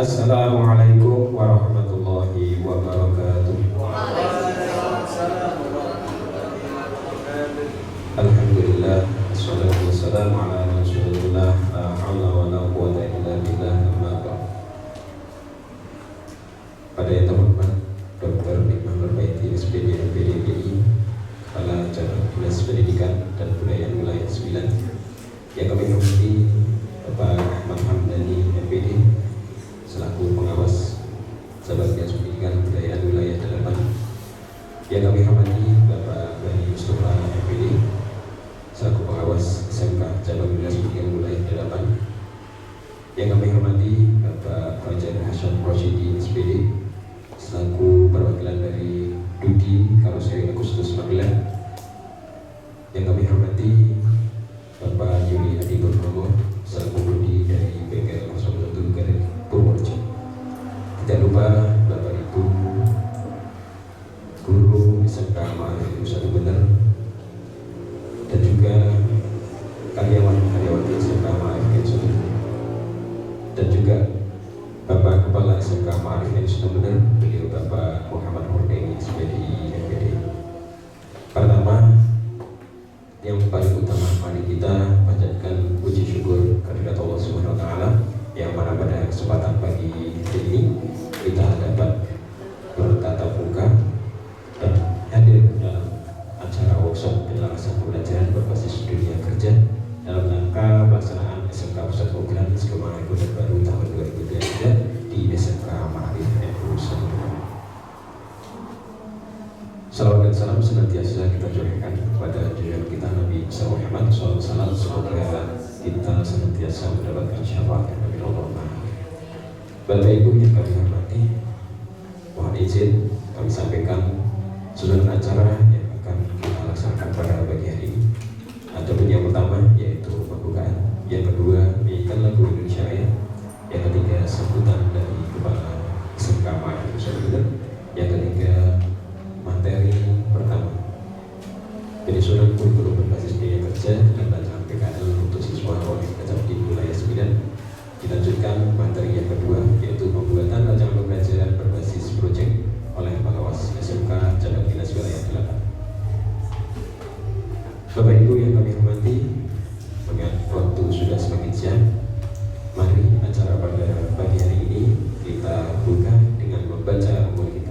Assalamualaikum warahmatullahi wabarakatuh. Alhamdulillah, wassalatu wassalamu ala rasulillah, la hawla wa la quwwata illa billah, amma ba'd. Pada yang terhormat Dr. Nikmah Nurbaiti SPD PDPI, Kepala Cabang Dinas Pendidikan dan Kebudayaan Wilayah 9, yang kami hormati Bapak Ahmad Hamdani MPD selaku pengawas Cabang Dinas Pendidikan Kebudayaan Wilayah 8, yang kami hormati Bapak Bani Mustafa MPD selaku pengawas SMK Cabang Dinas Pendidikan Wilayah 8, yang kami hormati Bapak Fajar Hasan Rosyidi SPD selaku perwakilan dari Dudi Karoseri Agustus Magelang, yang kami hormati Bapak Yuli Adi Purnomo selaku Dudi dari BKL 01 Garut Purworejo. Tidak lupa Bapak Ibu guru SMK Ma'arif Nusa Bener dan juga karyawan-karyawati SMK Ma'arif Nusa Bener, dan juga Bapak Kepala SMK Ma'arif Nusa Bener, beliau Bapak Muhammad Hordeni SPDI MPD. Pertama, yang paling utama, mari kita panjatkan puji syukur kehadirat Allah Subhanahu wa taala yang mana pada kesempatan pagi hari ini kita dapat bertatap muka dan hadir dalam acara workshop penyelenggaraan pembelajaran berbasis dunia kerja dalam rangka pelaksanaan SMK Pusat Program Skema Ekonomi Baru tahun 2023 di SMK Ma'arif Nusa Bener. Salawat dan salam senantiasa kita curahkan kepada junjungan kita Nabi Muhammad SAW. Semoga kita senantiasa mendapatkan syafaat dari Allah. Bapak Ibu yang kami hormati, mohon izin kami sampaikan susunan acara yang akan kita laksanakan pada pagi hari ini. Adapun yang pertama yaitu pembukaan, yang kedua menyanyikan lagu Indonesia Raya, yang ketiga sambutan dari Kepala SMK Ma'arif Nusa Bener, yang ketiga materi pertama penyusunan kurikulum berbasis biaya kerja dan rancangan PKL untuk siswa oleh Kecamatan di wilayah 9. Dilanjutkan materi yang kedua yaitu pembuatan rancangan pembelajaran berbasis proyek oleh pengawas SMK Cabang Dinas Wilayah 8. Bapak Ibu yang kami hormati, mengingat waktu sudah semakin siang, mari acara pada pagi hari ini kita buka dengan membaca umur kita.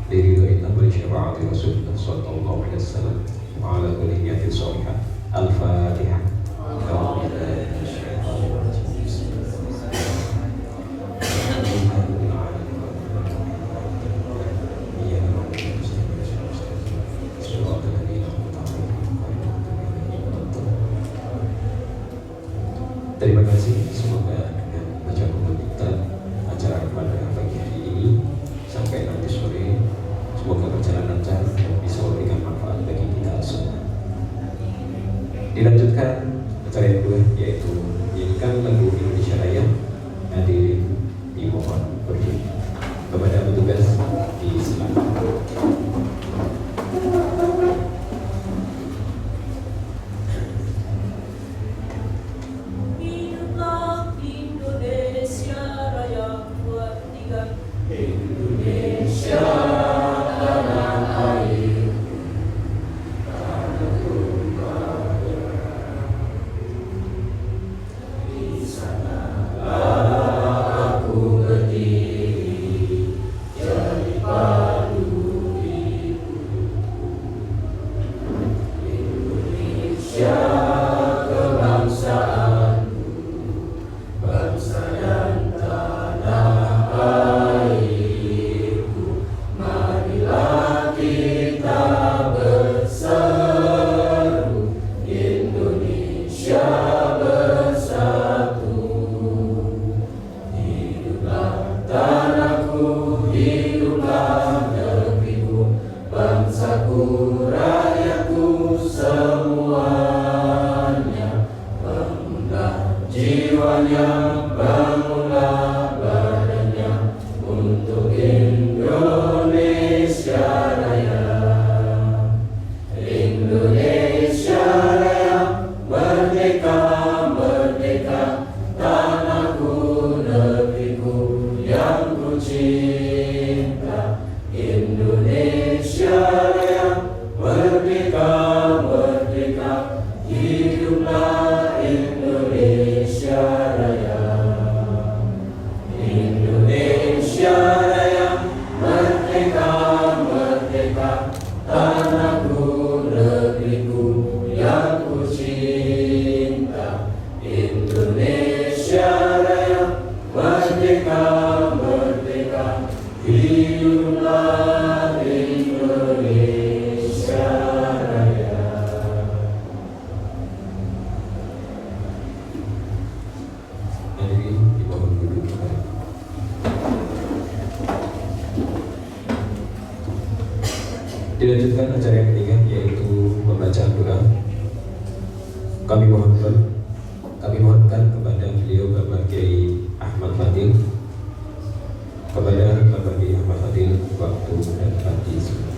Liridho wa syafaati Rasulullah sallallahu alaihi wasallam wa ala kulli niyatin shalihah. Al-Fatihah. Terima kasih. Semoga dengan baca umur kita acara pada pagi hari ini sampai nanti sore semoga berjalan lancar dan bisa memberikan manfaat bagi kita semua. Dilanjutkan acara yang kedua yaitu menyanyikan lagu Indonesia Raya. Hadirin dimohon berdiri. Kepada petugas disilakan. Aku berdiri jadi Hiduplah Indonesia Raya, Indonesia Raya, merdeka, merdeka, tanahku, negeriku yang ku cinta. Indonesia Raya, merdeka, merdeka, hiduplah Indonesia Raya. Hadirin dimohon duduk kembali. Dilanjutkan acara yang ketiga, yaitu pembacaan doa. Kami mohonkan kepada beliau Bapak Kiai Ahmad Fadil, kepada Bapak Kiai Ahmad Fadil waktu dan tempat diisikan.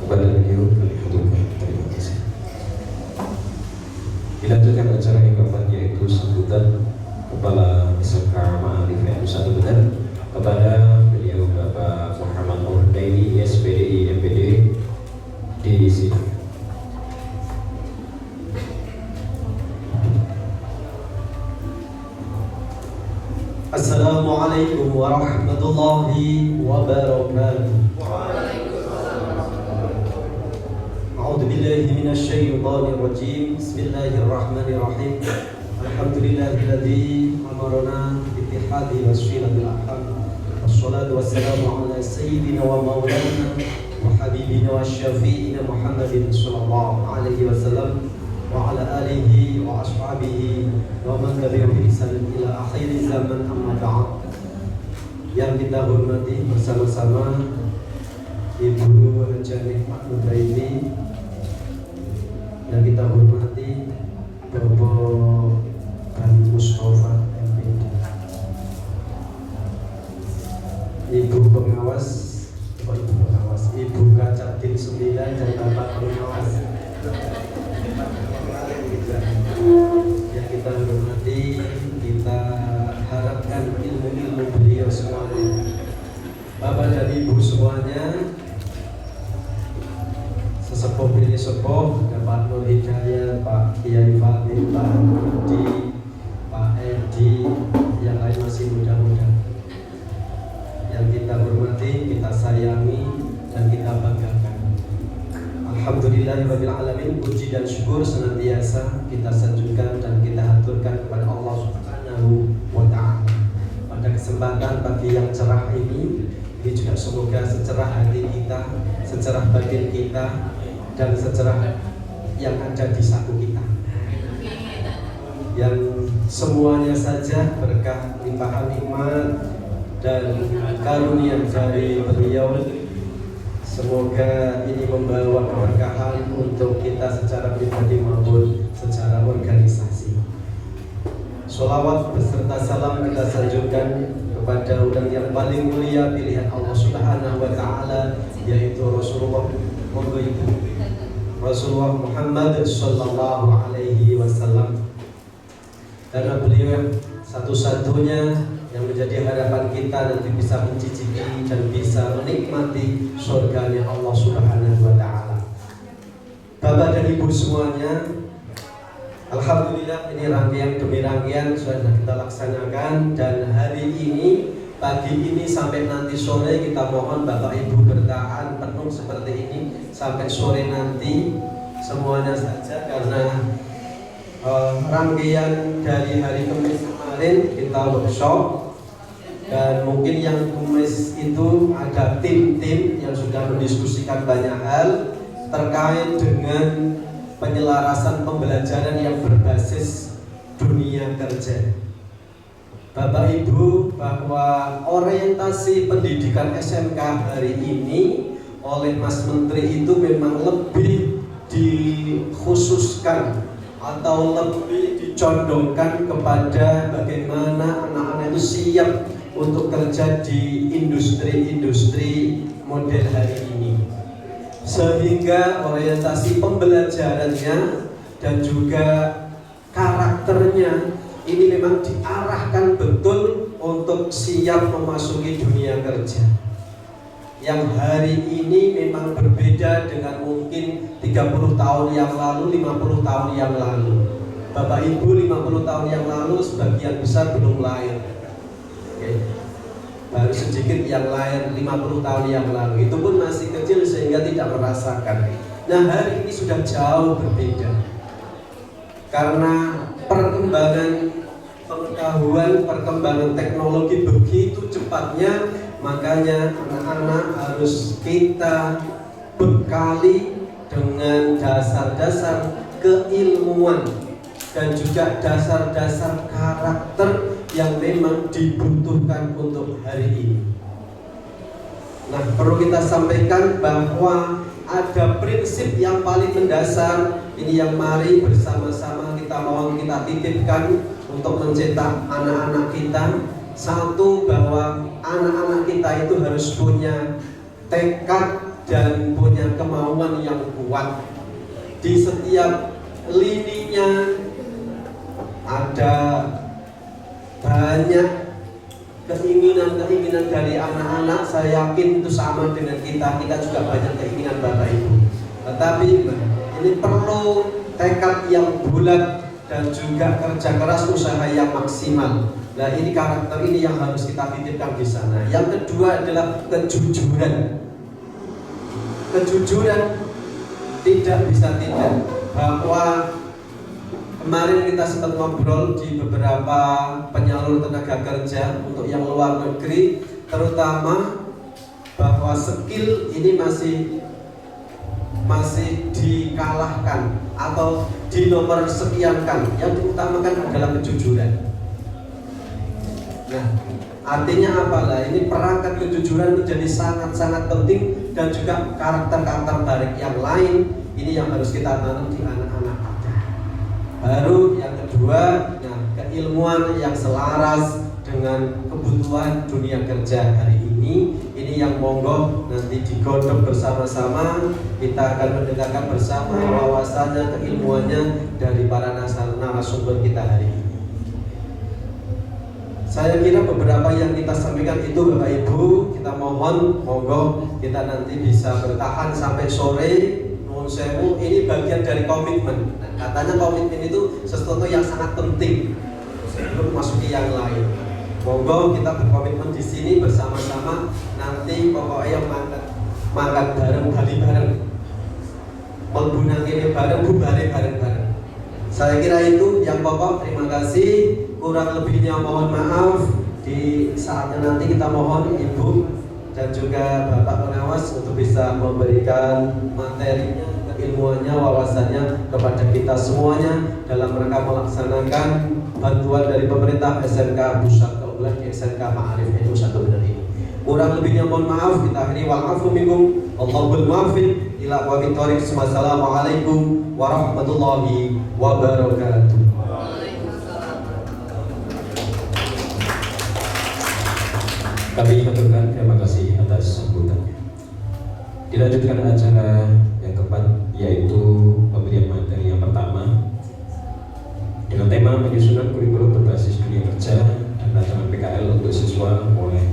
Kepada beliau kami haturkan terima kasih. Dilanjutkan acara yang keempat, yaitu sambutan Kepala SMK Ma'arif N1 Benar kepada beliau Bapak Muhammad Nurdaini SPDI MPD di sini. Assalamualaikum warahmatullahi wabarakatuh. A'udzu billahi minasy syaithanir rajim. Bismillahirrahmanirrahim. Alhamdulillahilladzi amarna bi ittihadi wasfilatil arham. Wassalatu wassalamu ala sayyidina wa maulana wa habibina wa syafi'ina Muhammadin sallallahu alaihi wasallam wa ala alihi wa ashabihi wa man tabi'ahum bi ihsan ila akhir zaman, amma ba'd. Yang kita hormati bersama-sama Ibu Haja Nikmat Nurdaini, yang kita hormati Bapak Bani Mustafa MPD, Ibu Pengawas, Ibu Kacabdin 9 dan Bapak Pengawas yang kita hormati, kita harapkan ilmu-ilmu beliau semuanya, Bapak dan Ibu semuanya, sesepuh pilih sepuh, Pak Nur Hidayat, Pak Kiai Fatih, Pak Rudi, Pak Edi, yang lain masih muda-muda, yang kita hormati, kita sayangi, dan kita banggakan. Alhamdulillahirabbil alamin, puji dan syukur senantiasa kita sanjungkan dan kita haturkan kepada Allah Subhanahu wa ta'ala. Pada kesempatan pagi yang cerah ini juga semoga secerah hati kita, secerah batin kita, dan secerah yang ada di saku kita, yang semuanya saja berkah limpahan nikmat dan karunia dari beliau. Semoga ini membawa keberkahan untuk kita secara pribadi maupun secara organisasi. Sholawat beserta salam kita sanjungkan kepada orang yang paling mulia pilihan Allah Subhanahu wa ta'ala, yaitu Rasulullah Muhammad sallallahu alaihi wasallam. Karena beliau satu-satunya yang menjadi harapan kita nanti bisa mencicipi dan bisa menikmati surganya Allah Subhanahu wa ta'ala. Bapak dan Ibu semuanya, Alhamdulillah ini rangkaian demi rangkaian sudah kita laksanakan, dan hari ini pagi ini sampai nanti sore kita mohon Bapak Ibu bertahan penuh seperti ini sampai sore nanti semuanya saja, karena rangkaian dari hari Kamis kemarin kita workshop, dan mungkin yang Kamis itu ada tim-tim yang sudah mendiskusikan banyak hal terkait dengan penyelarasan pembelajaran yang berbasis dunia kerja. Bapak Ibu, bahwa orientasi pendidikan SMK hari ini oleh Mas Menteri itu memang lebih dikhususkan atau lebih dicondongkan kepada bagaimana anak-anak itu siap untuk kerja di industri-industri model hari ini, sehingga orientasi pembelajarannya dan juga karakternya ini memang diarahkan betul untuk siap memasuki dunia kerja yang hari ini memang berbeda dengan mungkin 30 tahun yang lalu, 50 tahun yang lalu. Bapak Ibu, 50 tahun yang lalu sebagian besar belum lahir. Baru sedikit yang lahir 50 tahun yang lalu, itu pun masih kecil sehingga tidak merasakan. Nah, hari ini sudah jauh berbeda karena perkembangan pengetahuan, perkembangan teknologi begitu cepatnya, makanya anak-anak harus kita bekali dengan dasar-dasar keilmuan dan juga dasar-dasar karakter yang memang dibutuhkan untuk hari ini. Nah, perlu kita sampaikan bahwa ada prinsip yang paling mendasar ini yang mari bersama-sama kita mohon kita titipkan untuk mencetak anak-anak kita. Satu, bahwa anak-anak kita itu harus punya tekad dan punya kemauan yang kuat. Di setiap lininya ada banyak keinginan-keinginan dari anak-anak. Saya yakin itu sama dengan kita juga banyak keinginan Bapak Ibu. Tetapi ini perlu tekad yang bulat dan juga kerja keras, usaha yang maksimal. Nah, ini karakter ini yang harus kita titipkan di sana. Yang kedua adalah kejujuran. Kejujuran tidak bisa tidak, bahwa kemarin kita sempat ngobrol di beberapa penyalur tenaga kerja untuk yang luar negeri, terutama bahwa skill ini masih dikalahkan atau di nomor sekiankan. Yang diutamakan adalah kejujuran. Nah, artinya apalah? Ini perangkat kejujuran menjadi sangat-sangat penting, dan juga karakter-karakter baik yang lain ini yang harus kita tanam di anak-anak kita. Baru yang kedua, nah, keilmuan yang selaras dengan kebutuhan dunia kerja hari ini yang monggo nanti digodok bersama-sama. Kita akan mendengarkan bersama wawasannya, keilmuannya dari para narasumber kita hari ini. Saya kira beberapa yang kita sampaikan itu Bapak Ibu, kita mohon monggo kita nanti bisa bertahan sampai sore. Nuwun sewu, ini bagian dari komitmen. Nah, katanya komitmen itu sesuatu yang sangat penting sebelum masuki yang lain. Monggo kita berkomitmen di sini bersama-sama. Nanti pokoknya makan bareng, bali bareng, melbunang ini bareng, bubare bareng-bareng. Saya kira itu yang pokok. Terima kasih. Kurang lebihnya mohon maaf. Di saatnya nanti kita mohon Ibu dan juga Bapak pengawas untuk bisa memberikan materinya, ilmuannya, wawasannya kepada kita semuanya dalam rangka melaksanakan bantuan dari pemerintah SMK Pusat Keunggulan di SMK Ma'arif itu satu benar ini. Kurang lebihnya mohon maaf. Kita akhiri wa'afu minkum Allahul muwaffiq ila aqwamit thoriq. Wassalamualaikum warahmatullahi wabarakatuh. Kami haturkan terima kasih atas sambutannya. Dilanjutkan acara yang keempat, yaitu pemberian materi yang pertama dengan tema penyusunan kurikulum berbasis dunia kerja dan rancangan PKL untuk siswa oleh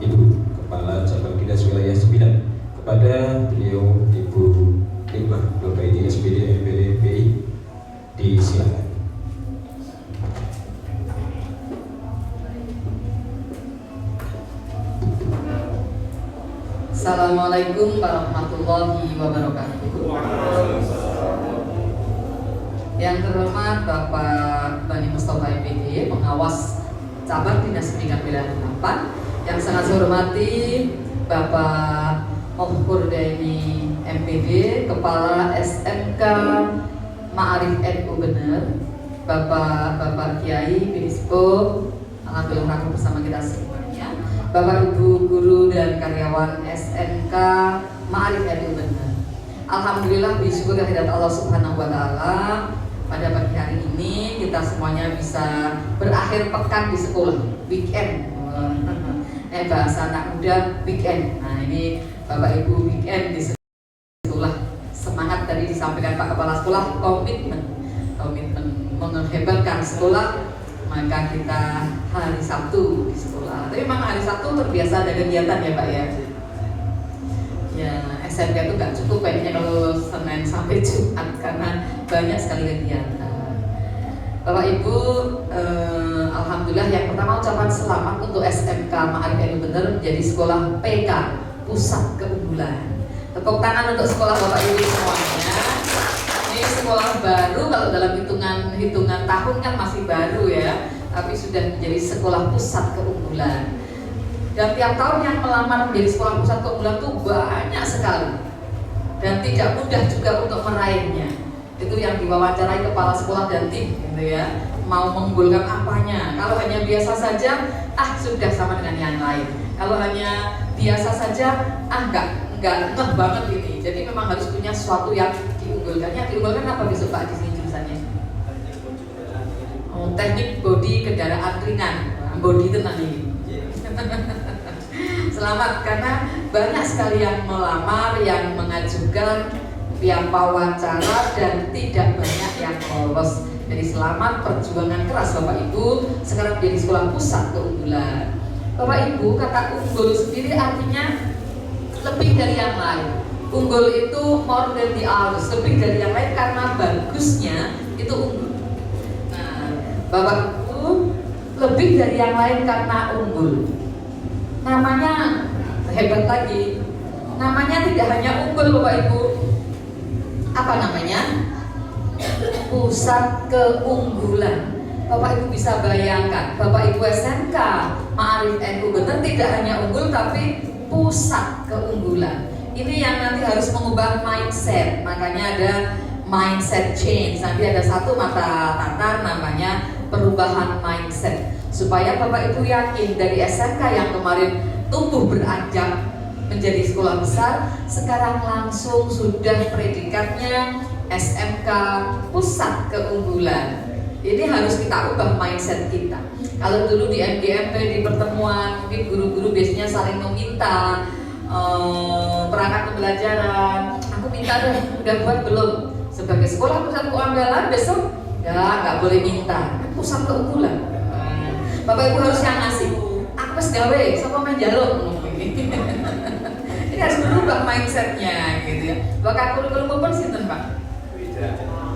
Ibu Kepala Cabang Dinas Wilayah 9 kepada beliau Ibu Hikmah Nur Baiti SPD MPD BI di Assalamualaikum warahmatullahi wabarakatuh. Yang terhormat Bapak Bani Mustafa MPD, pengawas cabang Dinas Pendidikan Wilayah 4. Yang sangat saya hormati Bapak Mohkur Daini MPD, Kepala SMK Ma'arif NU Bener, Bapak Kiai Binispo, alhamdulillah bersama kita semuanya, Bapak Ibu guru dan karyawan SMK Ma'arif NU Bener. Alhamdulillah bersyukur kehadirat Allah Subhanahu wa taala, pada pagi hari ini kita semuanya bisa berakhir pekan di sekolah, weekend. Bahasa anak muda weekend. Nah, ini Bapak Ibu weekend di sekolah. Semangat tadi disampaikan Pak Kepala Sekolah, komitmen menghebatkan sekolah, maka kita hari Sabtu di sekolah. Tapi memang hari Sabtu terbiasa ada kegiatan ya Pak ya. Ya, SMK itu nggak cukup kayaknya kalau Senin sampai Jumat karena banyak sekali kegiatan. Bapak Ibu, alhamdulillah yang pertama ucapan selamat untuk SMK Ma'arif NU Bener menjadi sekolah PK Pusat Keunggulan. Tepuk tangan untuk sekolah Bapak Ibu semuanya. Ini sekolah baru, kalau dalam hitungan tahun kan masih baru ya, tapi sudah menjadi sekolah pusat keunggulan. Dan tiap tahun yang melamar menjadi sekolah pusat keunggulan itu banyak sekali dan tidak mudah juga untuk meraihnya. Itu yang diwawancarai kepala sekolah dan tim gitu ya, mau mengunggulkan apanya. Kalau hanya biasa saja, sudah sama dengan yang lain. Kalau hanya biasa saja, enggak ngeh banget ini. Jadi memang harus punya sesuatu yang diunggulkan. Yang diunggulkan apa besok Pak di sini jurusannya? Teknik bodi kendaraan ringan. Bodi tenang ini. Selamat, karena banyak sekali yang melamar, yang mengajukan, yang wawancara dan tidak banyak yang lolos. Jadi selamat perjuangan keras Bapak Ibu sekarang menjadi sekolah pusat keunggulan. Bapak Ibu, kata unggul sendiri artinya lebih dari yang lain. Unggul itu more than the others, lebih dari yang lain karena bagusnya itu unggul. Nah, Bapak Ibu, lebih dari yang lain karena unggul. Namanya hebat lagi. Namanya tidak hanya unggul Bapak Ibu. Apa namanya? Pusat keunggulan. Bapak Ibu bisa bayangkan, Bapak Ibu SMK Ma'arif NU Bener tidak hanya unggul tapi pusat keunggulan. Ini yang nanti harus mengubah mindset. Makanya ada mindset change. Nanti ada satu mata tatar namanya perubahan mindset. Supaya Bapak Ibu yakin dari SMK yang kemarin tumbuh beranjak menjadi sekolah besar, sekarang langsung sudah predikatnya SMK Pusat Keunggulan. Ini harus kita ubah mindset kita. Kalau dulu di MGMP di pertemuan, mungkin guru-guru biasanya saling meminta perangkat pembelajaran. Aku minta deh, udah buat belum? Sebagai sekolah pusat keunggulan besok nggak boleh minta. Pusat keunggulan. Bapak Ibu harus yang ngasih. Aku wis gawe, sapa main jaluk. Ini harus berubah mindsetnya gitu ya. Bahkan kurikulum pun sinten Pak?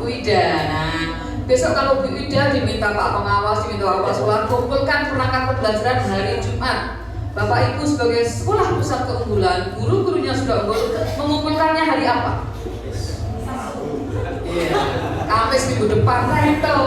Bu Ida. Nah, besok kalau Bu Ida diminta Pak Pengawas, diminta Pak Kepala Sekolah, kumpulkan perangkat pembelajaran hari Jumat. Bapak Ibu sebagai sekolah pusat keunggulan, guru-gurunya sudah unggul, mengumpulkannya hari apa? Iya, Kamis minggu depan, rental.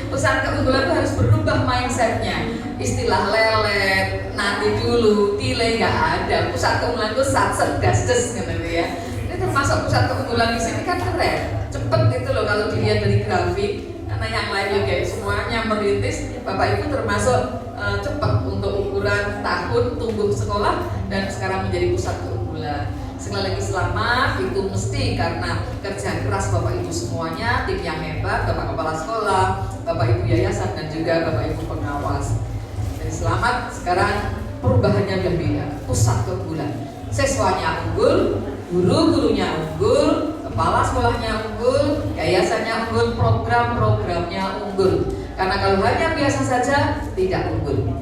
Pusat keunggulan itu harus berubah mindsetnya. Istilah lelet, nanti dulu, delay nggak ada. Pusat keunggulan itu satset gasdes gitu ya. Ini termasuk pusat keunggulan di sini kan keren, cepet gitu loh kalau dilihat dari grafik. Karena yang lain juga semuanya merintis, Bapak Ibu termasuk cepat untuk ukuran tahun tumbuh sekolah dan sekarang menjadi pusat keunggulan. Sekali lagi selamat, itu mesti karena kerja keras Bapak Ibu semuanya, tim yang hebat, Bapak Kepala Sekolah, Bapak Ibu Yayasan dan juga Bapak Ibu Pengawas. Jadi selamat, sekarang perubahannya udah beda, pusat keunggulan. Siswanya unggul, guru-gurunya unggul, kepala sekolahnya unggul, yayasannya unggul, program-programnya unggul. Karena kalau hanya biasa saja tidak unggul.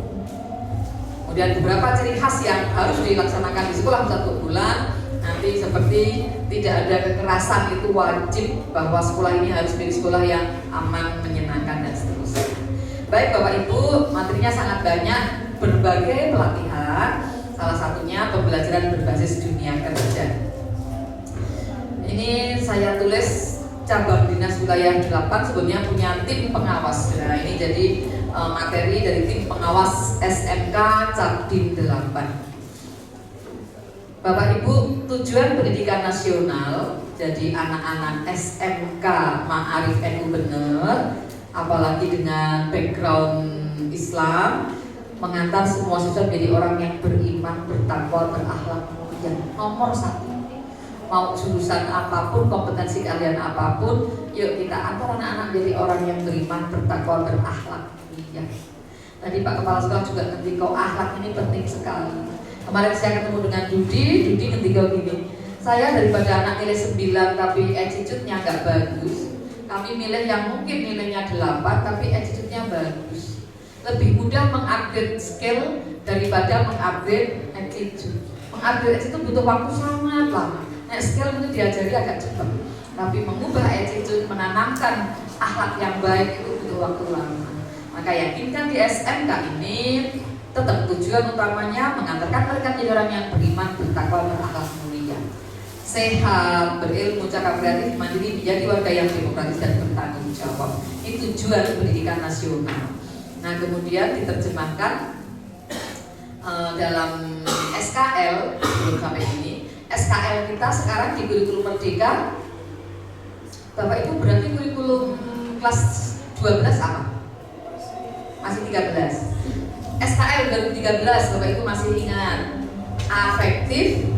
Kemudian beberapa ciri khas yang harus dilaksanakan di sekolah pusat keunggulan nanti seperti tidak ada kekerasan, itu wajib bahwa sekolah ini harus menjadi sekolah yang aman, menyenangkan dan seterusnya. Baik Bapak Ibu, materinya sangat banyak, berbagai pelatihan. salah satunya pembelajaran berbasis dunia kerja. Ini saya tulis cabang dinas wilayah 8 sebelumnya punya tim pengawas. Nah, ini jadi materi dari tim pengawas SMK Cabdin 8. Bapak Ibu, tujuan pendidikan nasional jadi anak-anak SMK Ma'arif NU Bener, apalagi dengan background Islam, mengantar semua siswa menjadi orang yang beriman, bertakwa, berakhlak mulia. Nomor 1. Mau jurusan apapun, kompetensi kalian apapun, yuk kita antar anak-anak jadi orang yang beriman, bertakwa, berakhlak mulia. Tadi Pak Kepala Sekolah juga ngerti kok akhlak ini penting sekali. Kemarin saya ketemu dengan Dudi ngerti kok gini. Saya daripada anak nilai 9 tapi attitude-nya nggak bagus, kami milih yang mungkin nilainya 8 tapi attitude-nya bagus. Lebih mudah mengupgrade skill daripada mengupgrade attitude. Mengupgrade attitude butuh waktu sangat lama. Nah, skill itu diajari agak cepat, tapi mengubah attitude, menanamkan akhlak yang baik itu butuh waktu lama. Maka yakinkan di SMK ini tetap tujuan utamanya mengantarkan mereka menjadi orang yang beriman, bertakwa, berakhlak mulia, sehat, berilmu, cakap kreatif, mandiri, menjadi warga yang demokratis dan bertanggung jawab. Ini tujuan pendidikan nasional. Nah, kemudian diterjemahkan dalam SKL belum sampai ini. SKL kita sekarang di kurikulum Merdeka, Bapak Ibu berarti kurikulum kelas 12 apa? Masih 13. SKL 2013 Bapak Ibu masih ingat? Afektif,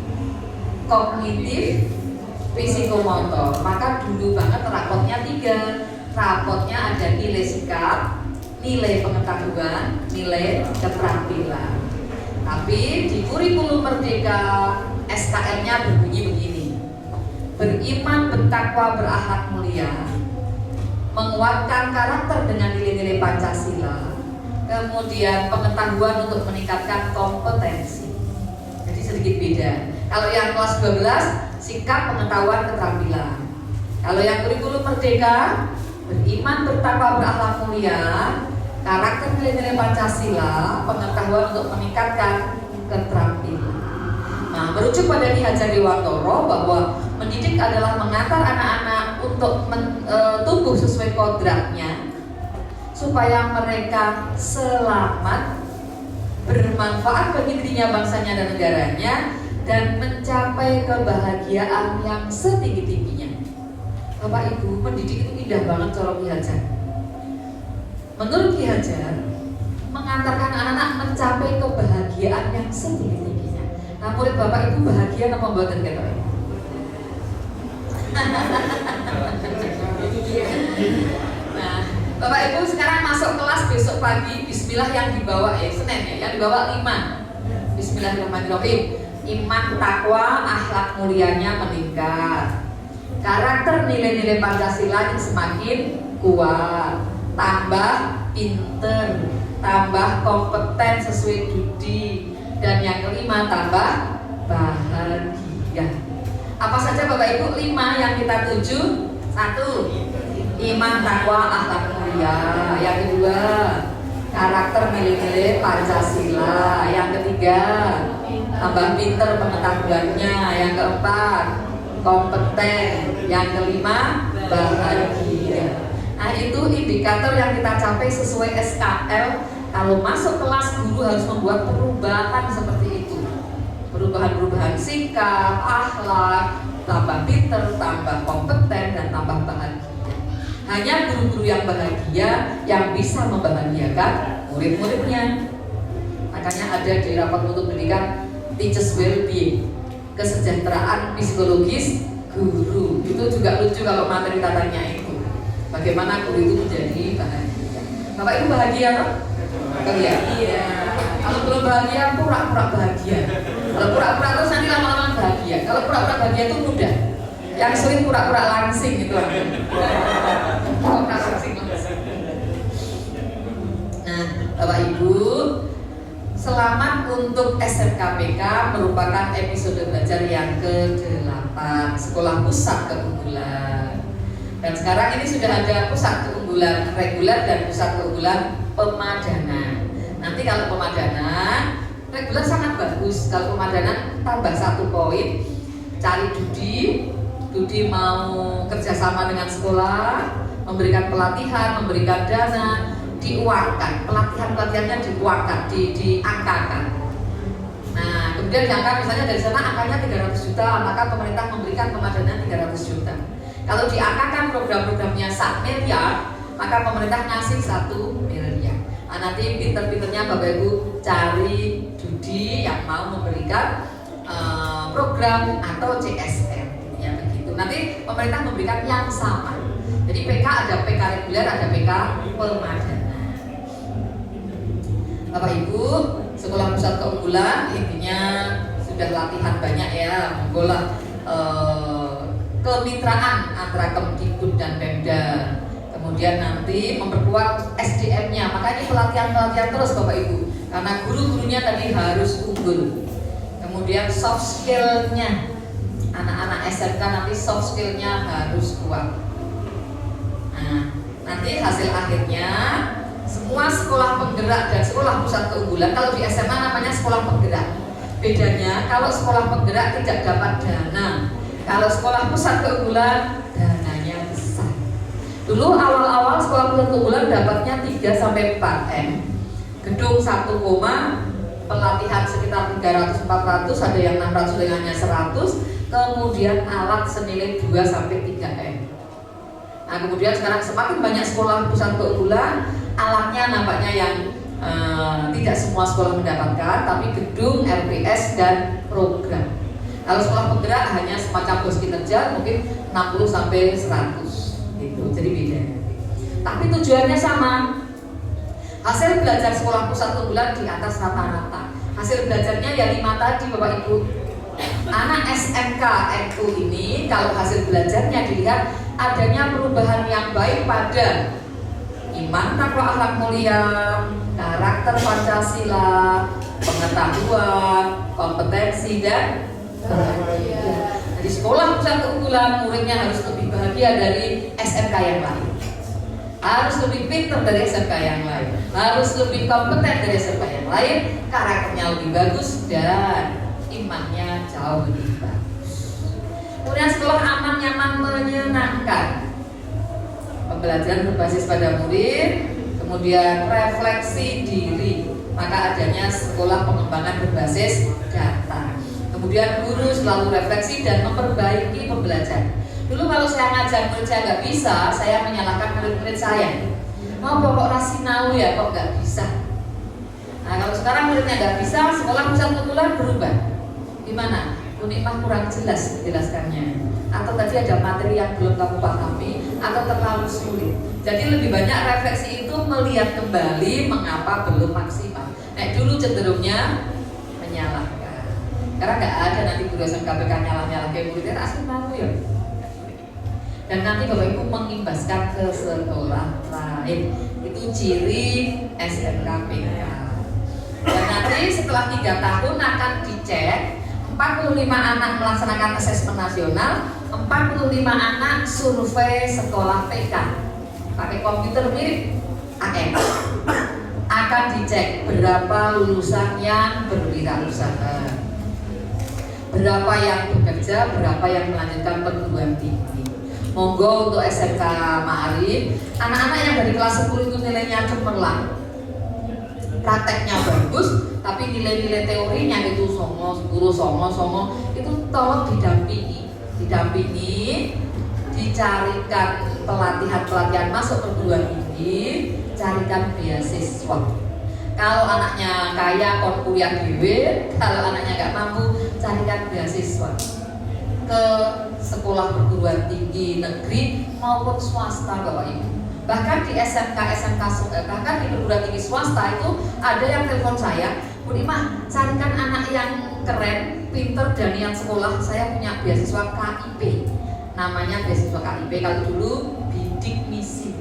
kognitif, psikomotor. Maka dulu banget rapotnya 3. Rapotnya ada nilai sikap, nilai pengetahuan, nilai keterampilan. Tapi di kurikulum Merdeka SKL-nya berbunyi begini: beriman, bertakwa, berakhlak mulia, menguatkan karakter dengan nilai-nilai Pancasila, kemudian pengetahuan untuk meningkatkan kompetensi. Jadi sedikit beda. Kalau yang kelas 12 sikap, pengetahuan, keterampilan. Kalau yang kurikulum Merdeka beriman, bertakwa, berakhlak mulia, karakter, nilai-nilai Pancasila, pengetahuan untuk meningkatkan keterampilan. Nah, merujuk pada Ki Hajar Dewantoro bahwa mendidik adalah mengantar anak-anak untuk tumbuh sesuai kodratnya supaya mereka selamat, bermanfaat bagi dirinya, bangsanya, dan negaranya, dan mencapai kebahagiaan yang setinggi-tingginya. Bapak Ibu, mendidik itu indah banget cara Ki Hajar. Menurut Ki Hajar, mengantarkan anak-anak mencapai kebahagiaan yang setinggi-tingginya. Nah, murid Bapak Ibu bahagia apa mboten kata? Nah, Bapak Ibu sekarang masuk kelas besok pagi. Bismillah yang dibawa Senin ya, yang dibawa 5. Bismillahirrahmanirrahim. Iman, takwa, akhlak mulianya meningkat. Karakter, nilai-nilai Pancasila yang semakin kuat. Tambah pinter, tambah kompeten sesuai Dudi. Dan yang kelima, tambah bahagia. Apa saja Bapak Ibu 5 yang kita tuju? 1. Iman, takwa, akhlak mulia. Yang kedua, karakter, nilai-nilai Pancasila. Yang ketiga, tambah pinter pengetahuannya. Yang keempat, kompeten. Yang kelima, bahagia. Nah, itu indikator yang kita capai sesuai SKL. Kalau masuk kelas, guru harus membuat perubahan seperti itu. Perubahan-perubahan sikap, akhlak, tambah pinter, tambah kompeten, dan tambah bahagia. Hanya guru-guru yang bahagia yang bisa membahagiakan murid-muridnya. Makanya ada di rapat mutu pendidikan Teachers Wellbeing, kesejahteraan psikologis guru. Itu juga lucu kalau materi tatanya itu. Bagaimana guru itu menjadi bahagia. Bapak Ibu bahagia kan? Iya. Kalau belum bahagia, pura-pura bahagia. Kalau pura-pura terus nanti lama-lama bahagia. Kalau pura-pura bahagia itu mudah. Yang sulit pura-pura langsing itu. Pura-pura langsing. Nah, Bapak Ibu, selamat untuk SMKPK merupakan episode belajar yang ke-8 Sekolah Pusat Keunggulan. Dan sekarang ini sudah ada pusat keunggulan reguler dan pusat keunggulan pemadanan. Nanti kalau pemadanan reguler sangat bagus. Kalau pemadanan tambah 1 poin, cari Dudi mau kerjasama dengan sekolah, memberikan pelatihan, memberikan dana, diuangkan, pelatihannya diuangkan, diangkakan. Nah, kemudian diangkat misalnya dari sana angkanya 300 juta, maka pemerintah memberikan pemadanan 300 juta. Kalau diangkakan program-programnya 1 miliar, maka pemerintah ngasih 1 miliar. Nah, nanti pinter-pinternya Bapak Ibu cari Dudi yang mau memberikan program atau CSR, ya begitu. Nanti pemerintah memberikan yang sama. Jadi PK ada PK reguler, ada PK pemadanan. Bapak Ibu, sekolah pusat keunggulan intinya sudah latihan banyak ya, menggolah kemitraan antara Kemdikbud dan Pemda. Kemudian nanti memperkuat SDM-nya, makanya pelatihan terus Bapak Ibu, karena guru-gurunya tadi harus unggul. Kemudian soft skill-nya, anak-anak SMK nanti soft skill-nya harus kuat. Nah, nanti hasil akhirnya semua sekolah penggerak dan sekolah pusat keunggulan, kalau di SMA namanya sekolah penggerak. Bedanya kalau sekolah penggerak tidak dapat dana, kalau sekolah pusat keunggulan dananya besar. Dulu awal-awal sekolah pusat keunggulan dapatnya 3-4 M, gedung 1, pelatihan sekitar 300-400, ada yang 600, ada yang hanya 100, kemudian alat senilai 2-3 M. Nah, kemudian sekarang semakin banyak sekolah pusat keunggulan, alatnya nampaknya yang tidak semua sekolah mendapatkan, tapi gedung, RPS, dan program. Kalau sekolah penggerak hanya semacam bos kinerja, mungkin 60-100 gitu, jadi beda. Tapi tujuannya sama. Hasil belajar sekolah pusat keunggulan di atas rata-rata. Hasil belajarnya ya 5 tadi Bapak Ibu. Anak SMK NU ini kalau hasil belajarnya dilihat adanya perubahan yang baik pada iman, takwa, akhlak mulia, karakter Pancasila, pengetahuan, kompetensi, dan bahagia. Jadi sekolah pusat keunggulan muridnya harus lebih bahagia dari SMK yang lain, harus lebih pintar dari SMK yang lain, harus lebih kompeten dari SMK yang lain, karakternya lebih bagus, dan imannya jauh lebih bagus. Kemudian sekolah aman, nyaman, menyenangkan, pembelajaran berbasis pada murid, kemudian refleksi diri, maka adanya sekolah pengembangan berbasis data. Kemudian guru selalu refleksi dan memperbaiki pembelajaran. Dulu kalau saya ngajar murid saya nggak bisa, saya menyalahkan murid-murid saya. Mau pokok rasinau ya kok nggak bisa. Nah, kalau sekarang muridnya nggak bisa, sekolah pusat keunggulan berubah. Gimana? Unikmah kurang jelas menjelaskannya, atau tadi ada materi yang belum kamu pahami, atau terlalu sulit. Jadi lebih banyak refleksi itu melihat kembali mengapa belum maksimal. Nah, dulu cenderungnya menyalahkan. Karena nggak ada nanti guru SMKPK nyalah-nyalah kayak muridnya, asli malu ya. Dan nanti Bapak Ibu mengimbaskan ke sekolah lain. Itu ciri SMKPK. Dan nanti setelah 3 tahun akan dicek 45 anak melaksanakan asesmen nasional, 45 anak survei sekolah TK pakai komputer mirip AM. Akan dicek berapa lulusan yang berwirausaha, berapa yang bekerja, berapa yang melanjutkan perguruan tinggi. Monggo untuk SMK Ma'arif, anak-anak yang dari kelas 10 itu nilainya cemerlang, prakteknya bagus, tapi nilai-nilai teorinya itu songo, itu tolong didampingi, dicarikan pelatihan masuk perguruan tinggi, carikan beasiswa. Kalau anaknya kaya kon kuliah dewe, kalau anaknya nggak mampu, carikan beasiswa ke sekolah perguruan tinggi negeri maupun swasta Bapak Ibu. Bahkan di SMK, bahkan di perguruan tinggi swasta itu ada yang telepon saya, Bu Nima, carikan anak yang keren, pinter dan niat sekolah, saya punya beasiswa KIP. Namanya beasiswa KIP, kalau dulu bidik misi.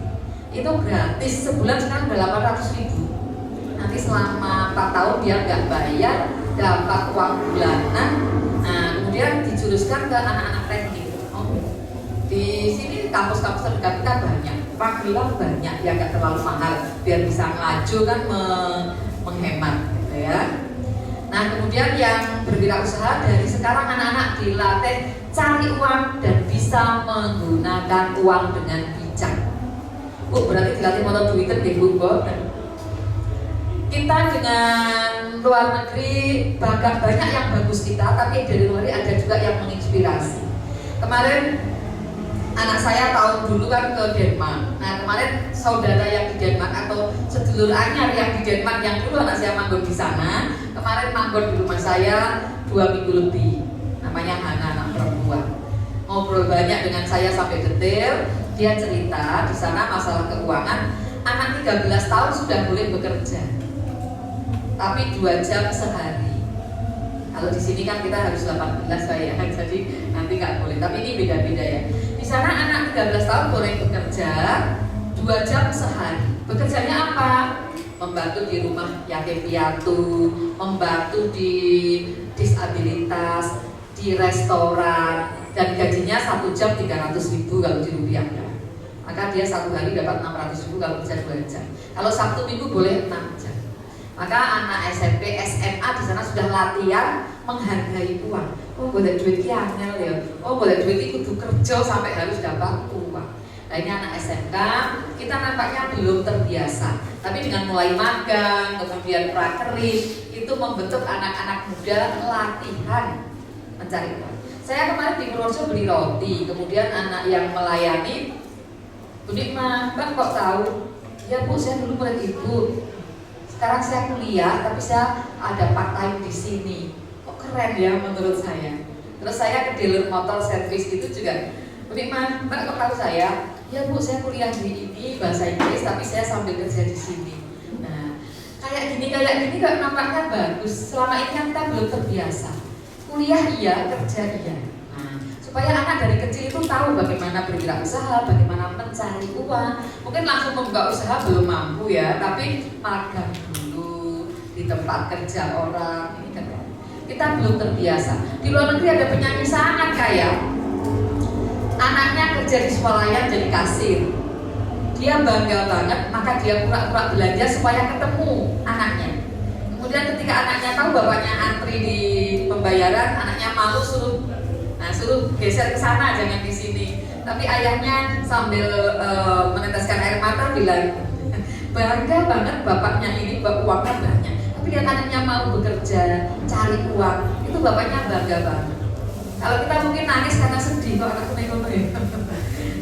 Itu gratis, sebulan sekarang udah 800.000. Nanti selama 4 tahun dia nggak bayar, dapat uang bulanan. Nah, kemudian dijuruskan ke anak-anak teknik. Di sini kampus-kampus terdekat kita banyak, Magelang banyak, ya nggak terlalu mahal, biar bisa ngelaju kan menghemat, gitu ya. Nah, kemudian yang berwirausaha dari sekarang anak-anak dilatih cari uang dan bisa menggunakan uang dengan bijak. Bu, berarti dilatih motor duiten di Bu. Kita dengan luar negeri banyak yang bagus kita, tapi dari luar negeri ada juga yang menginspirasi. Kemarin anak saya tahun dulu kan ke Denmark. Nah, kemarin saudara yang di Denmark atau sedulur anyar yang di Denmark yang dulu anak saya manggon di sana, kemarin manggon di rumah saya 2 minggu lebih. Namanya Hana, anak perempuan. Ngobrol banyak dengan saya sampai detail. Dia cerita di sana masalah keuangan. Anak 13 tahun sudah boleh bekerja, tapi 2 jam sehari. Kalau di sini kan kita harus 18 saya, jadi nanti nggak boleh. Tapi ini beda-beda ya. Di sana anak 13 tahun boleh bekerja 2 jam sehari. Bekerjanya apa? Membantu di rumah yatim piatu, membantu di disabilitas, di restoran, dan gajinya 1 jam 300.000 kalau dirupiahkan. Maka dia 1 hari dapat 600.000 kalau kerja 2 jam. Kalau Sabtu Minggu boleh 6 jam. Maka anak SMP, SMA di sana sudah latihan menghargai uang. Oh, boleh duit ki angel ya. Oh, boleh duit ki kudu kerja sampai harus dapat uang. Nah, ini anak SMK, kita nampaknya belum terbiasa. Tapi dengan mulai magang, kemudian prakerin, itu membentuk anak-anak muda latihan mencari uang. Saya kemarin di Purworejo beli roti, kemudian anak yang melayani, Bu Nikma, Mbak kok tahu? Ya Bu, saya dulu murid Ibu. Sekarang saya kuliah, tapi saya ada part time di sini. Kok keren ya menurut saya. Terus saya ke dealer motor servis itu juga. Bu Nikma, Mbak kok tahu saya? Ya Bu, saya kuliah di ini bahasa Inggris, tapi saya sambil kerja di sini. Nah, kayak gini kok nampaknya bagus. Selama ini kan kita belum terbiasa. Kuliah iya, kerja iya. Nah, supaya anak dari kecil itu tahu bagaimana berwirausaha, bagaimana mencari uang. Mungkin langsung membuka usaha belum mampu ya, tapi magang dulu di tempat kerja orang. Ini kan kita belum terbiasa. Di luar negeri ada penyanyi sangat kaya. Anaknya kerja di swalayan jadi kasir. Dia bangga banget, maka dia pura-pura belanja supaya ketemu anaknya. Kemudian ketika anaknya tahu bapaknya antri di pembayaran, anaknya malu suruh geser ke sana, jangan di sini. Tapi ayahnya sambil meneteskan air mata bilang, bangga banget bapaknya ini uangnya banyak. Tapi lihat anaknya mau bekerja, cari uang, itu bapaknya bangga banget. Kalau kita mungkin nangis karena sedih kok anakku nih.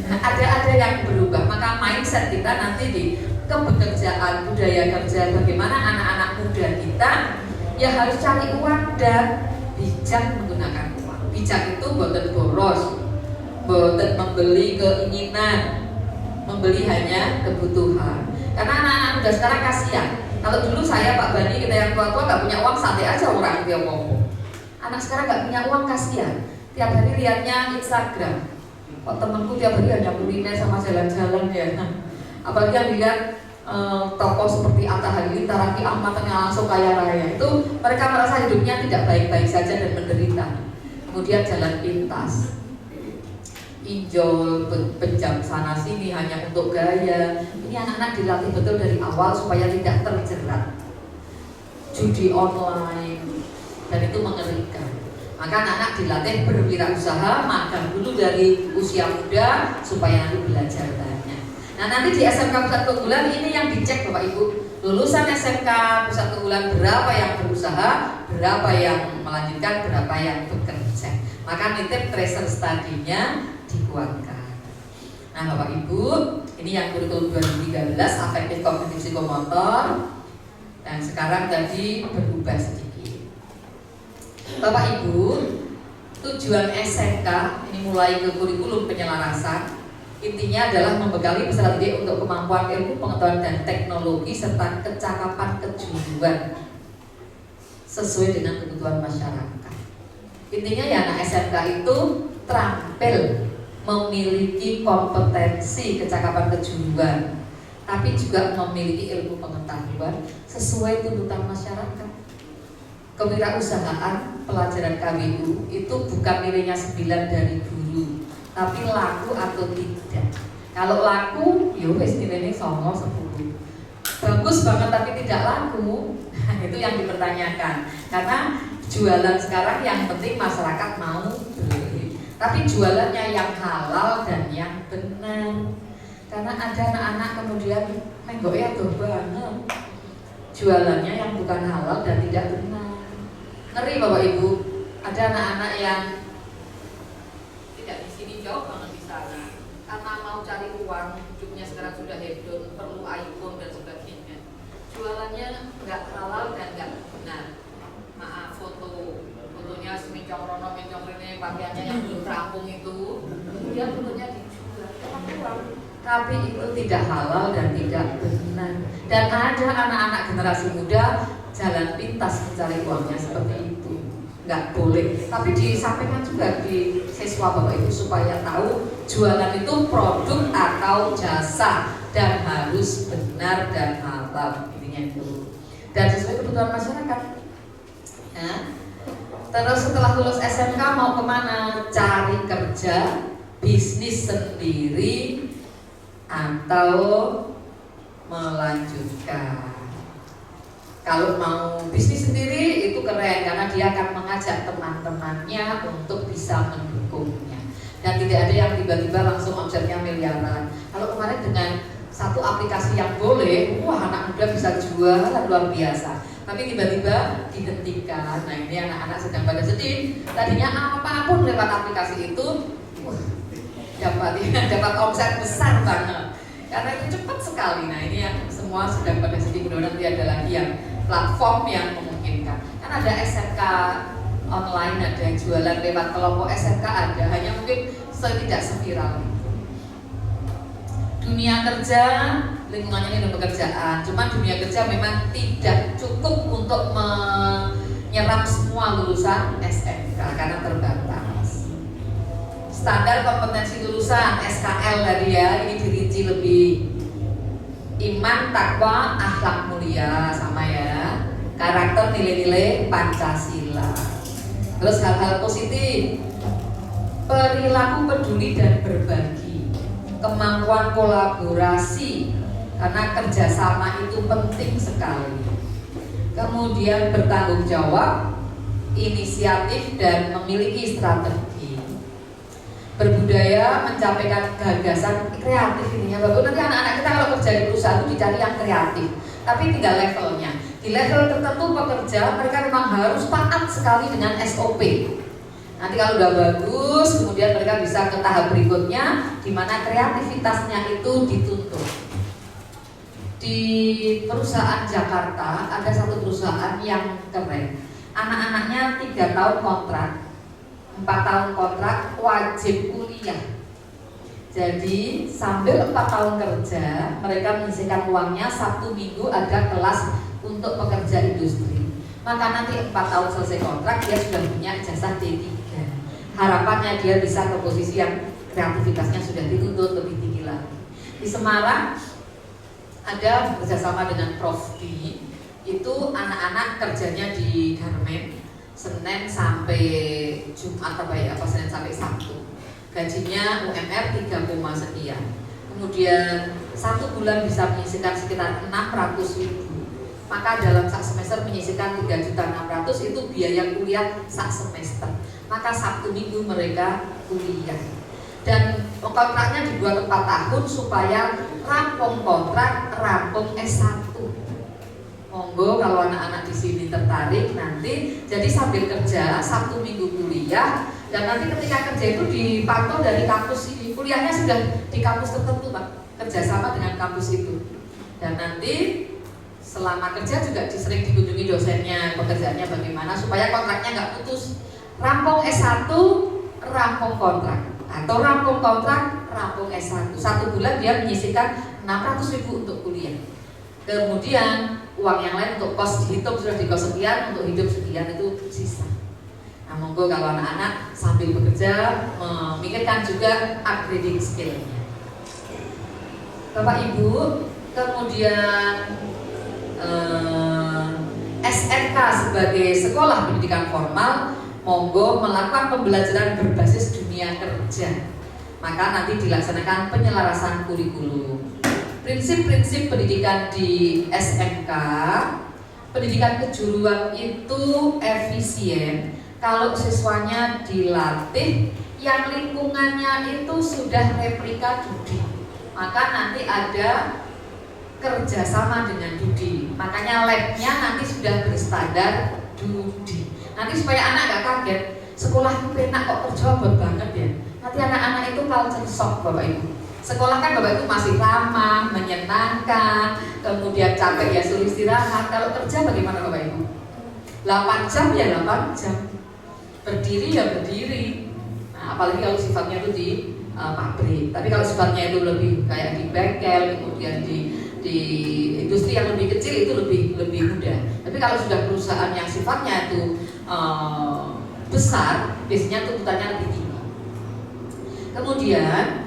Ada yang berubah, maka mindset kita nanti di kebekerjaan, budaya kerja, bagaimana anak-anak muda kita ya harus cari uang dan bijak menggunakan uang. Bijak itu boten boros, boten membeli keinginan, membeli hanya kebutuhan. Karena anak-anak muda sekarang kasihan. Kalau dulu saya Pak Bani, kita yang tua-tua nggak punya uang, santai aja orang dia ngomong. Anak sekarang nggak punya uang, kasihan. Tiap hari lihatnya Instagram. Kok temenku tiap hari hanya kuliner sama jalan-jalan ya. Apalagi yang dilihat tokoh seperti Atta Halilintar, Raffi Ahmad langsung kaya raya. Itu mereka merasa hidupnya tidak baik-baik saja dan menderita. Kemudian jalan pintas, pinjol, penjam sana sini hanya untuk gaya. Ini anak-anak dilatih betul dari awal supaya tidak terjerat judi online, dan itu mengerikan. Maka anak-anak dilatih berwirausaha, magang dulu dari usia muda supaya nanti belajar banyak. Nah, nanti di SMK Pusat Keunggulan ini yang dicek Bapak Ibu. Lulusan SMK Pusat Keunggulan berapa yang berusaha, berapa yang melanjutkan, berapa yang bekerja. Maka nitip tracer study-nya dikuatkan. Nah, Bapak Ibu, ini yang kurikulum 2013 afektif kognitif psikomotor, dan sekarang tadi berubah sedikit. Bapak Ibu, tujuan SMK ini mulai ke kurikulum penyelarasan. Intinya adalah membekali peserta didik untuk kemampuan ilmu, pengetahuan dan teknologi serta kecakapan kejuruan sesuai dengan kebutuhan masyarakat. Intinya ya anak SMK itu terampil, memiliki kompetensi kecakapan kejuruan, tapi juga memiliki ilmu pengetahuan sesuai tuntutan masyarakat. Kewirausahaan pelajaran KWU itu bukan nilainya 9 dari guru, tapi laku atau tidak. Kalau laku, ya wis nilainya 9, 10. bagus banget tapi tidak laku, itu yang dipertanyakan. Karena jualan sekarang yang penting masyarakat mau beli, tapi jualannya yang halal dan yang benar. Karena ada anak-anak kemudian menggoknya tuh banget, jualannya yang bukan halal dan tidak benar. Ngeri Bapak Ibu, ada anak-anak yang tidak di sini, jauh banget di sana, karena mau cari uang, hidupnya sekarang sudah hedon, perlu iPhone dan sebagainya. Jualannya nggak halal dan nggak benar. Maaf, fotonya semincong rono, mincong rene, pakaiannya yang belum rampung itu, kemudian fotonya dijual, dapat uang. Tapi itu tidak halal dan tidak benar. Dan ada anak-anak generasi muda jalan pintas mencari uangnya seperti itu. Nggak boleh. Tapi disampaikan juga di siswa Bapak Ibu supaya tahu jualan itu produk atau jasa dan harus benar dan halal, intinya itu. Dan sesuai kebutuhan masyarakat. Ya. Terus setelah lulus SMK mau kemana? Cari kerja, bisnis sendiri, atau melanjutkan. Kalau mau bisnis sendiri itu keren karena dia akan mengajak teman-temannya untuk bisa mendukungnya. Dan tidak ada yang tiba-tiba langsung omsetnya miliaran. Kalau kemarin dengan satu aplikasi yang boleh, wah anak muda bisa jual luar biasa. Tapi tiba-tiba dihentikan. Nah ini anak-anak sedang pada sedih. Tadinya apapun lewat aplikasi itu, wah, dapat omset besar banget. Karena itu cepat sekali. Nah ini yang semua sedang pada sedih. Mudah-mudahan nanti ada lagi yang platform yang memungkinkan. Kan ada SMK online, ada jualan lewat kelompok SMK ada. Hanya mungkin tidak seviral itu. Dunia kerja, lingkungannya ini pekerjaan. Cuma dunia kerja memang tidak cukup untuk menyerap semua lulusan SMK karena terbatas. Standar kompetensi lulusan SKL tadi ya, ini dirinci lebih. Iman, takwa, akhlak mulia sama ya. Karakter, nilai-nilai Pancasila. Terus hal-hal positif, perilaku peduli dan berbagi, kemampuan kolaborasi karena kerjasama itu penting sekali. Kemudian bertanggung jawab, inisiatif dan memiliki strategi. Berbudaya, mencapaikan gagasan kreatif ininya bagus. Nanti anak-anak kita kalau kerja di perusahaan itu dicari yang kreatif, tapi tinggal levelnya. Di level tertentu pekerja mereka memang harus taat sekali dengan SOP. Nanti kalau udah bagus, kemudian mereka bisa ke tahap berikutnya, di mana kreativitasnya itu dituntut. Di perusahaan Jakarta ada satu perusahaan yang keren. Anak-anaknya 3 tahun kontrak, 4 tahun kontrak, wajib kuliah. Jadi sambil 4 tahun kerja, mereka menyisihkan uangnya, Sabtu Minggu ada kelas untuk pekerja industri. Maka nanti 4 tahun selesai kontrak, dia sudah punya ijazah D3. Harapannya dia bisa ke posisi yang kreativitasnya sudah dituntut lebih tinggi lagi. Di Semarang ada bekerjasama dengan Prof. D. Itu anak-anak kerjanya di garmen Senin sampai Jumat Senin sampai Sabtu. Gajinya UMR 3, sekian. Kemudian 1 bulan bisa menyisihkan sekitar 600.000. Maka dalam sak semester menyisihkan 3.600.000 itu biaya kuliah sak semester. Maka Sabtu Minggu mereka kuliah. Dan kontraknya dibuat 4 tahun supaya rampung kontrak, rampung S1. Monggo kalau anak-anak di sini tertarik nanti, jadi sambil kerja Sabtu Minggu kuliah, dan nanti ketika kerja itu dipantau dari kampus ini. Kuliahnya sudah di kampus tertentu, Pak, kerjasama dengan kampus itu. Dan nanti selama kerja juga sering dikunjungi dosennya, pekerjaannya bagaimana supaya kontraknya nggak putus. Rampung S1, rampung kontrak, atau rampung kontrak, rampung S1. 1 bulan dia menyisihkan 600.000 untuk kuliah. Kemudian uang yang lain untuk kos dihitung sudah di kos sekian, untuk hidup sekian itu sisa. Nah monggo kalau anak-anak sambil bekerja memikirkan juga upgrading skillnya. Bapak Ibu, kemudian SMK sebagai sekolah pendidikan formal monggo melakukan pembelajaran berbasis dunia kerja. Maka nanti dilaksanakan penyelarasan kurikulum. prinsip-prinsip pendidikan di SMK, pendidikan kejuruan itu efisien kalau siswanya dilatih yang lingkungannya itu sudah replika Dudi. Maka nanti ada kerjasama dengan Dudi. Makanya labnya nanti sudah berstandar Dudi. Nanti supaya anak gak kaget, sekolah itu enak kok kerja banget ya. Nanti anak-anak itu culture shock Bapak Ibu. Sekolah kan Bapak Ibu masih ramah, menyenangkan, kemudian capek ya suruh istirahat. Kalau kerja bagaimana Bapak Ibu? 8 jam ya 8 jam, berdiri ya berdiri. Nah, apalagi kalau sifatnya itu di pabrik. Tapi kalau sifatnya itu lebih kayak di bengkel, kemudian di industri yang lebih kecil itu lebih mudah. Tapi kalau sudah perusahaan yang sifatnya itu besar, biasanya tuntutannya lebih tinggi. Kemudian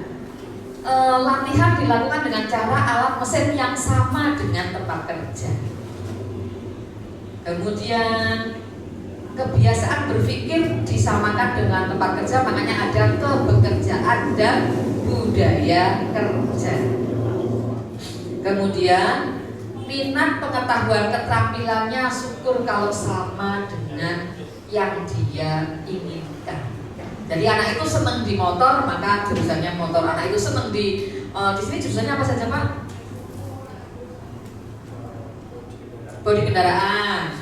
latihan dilakukan dengan cara alat mesin yang sama dengan tempat kerja. Kemudian kebiasaan berpikir disamakan dengan tempat kerja, makanya ada kebekerjaan dan budaya kerja. Kemudian minat, pengetahuan, keterampilannya syukur kalau sama dengan yang dia inginkan. Jadi anak itu senang di motor, maka jurusannya motor. Anak itu senang di sini jurusannya apa saja Pak? Bodi kendaraan,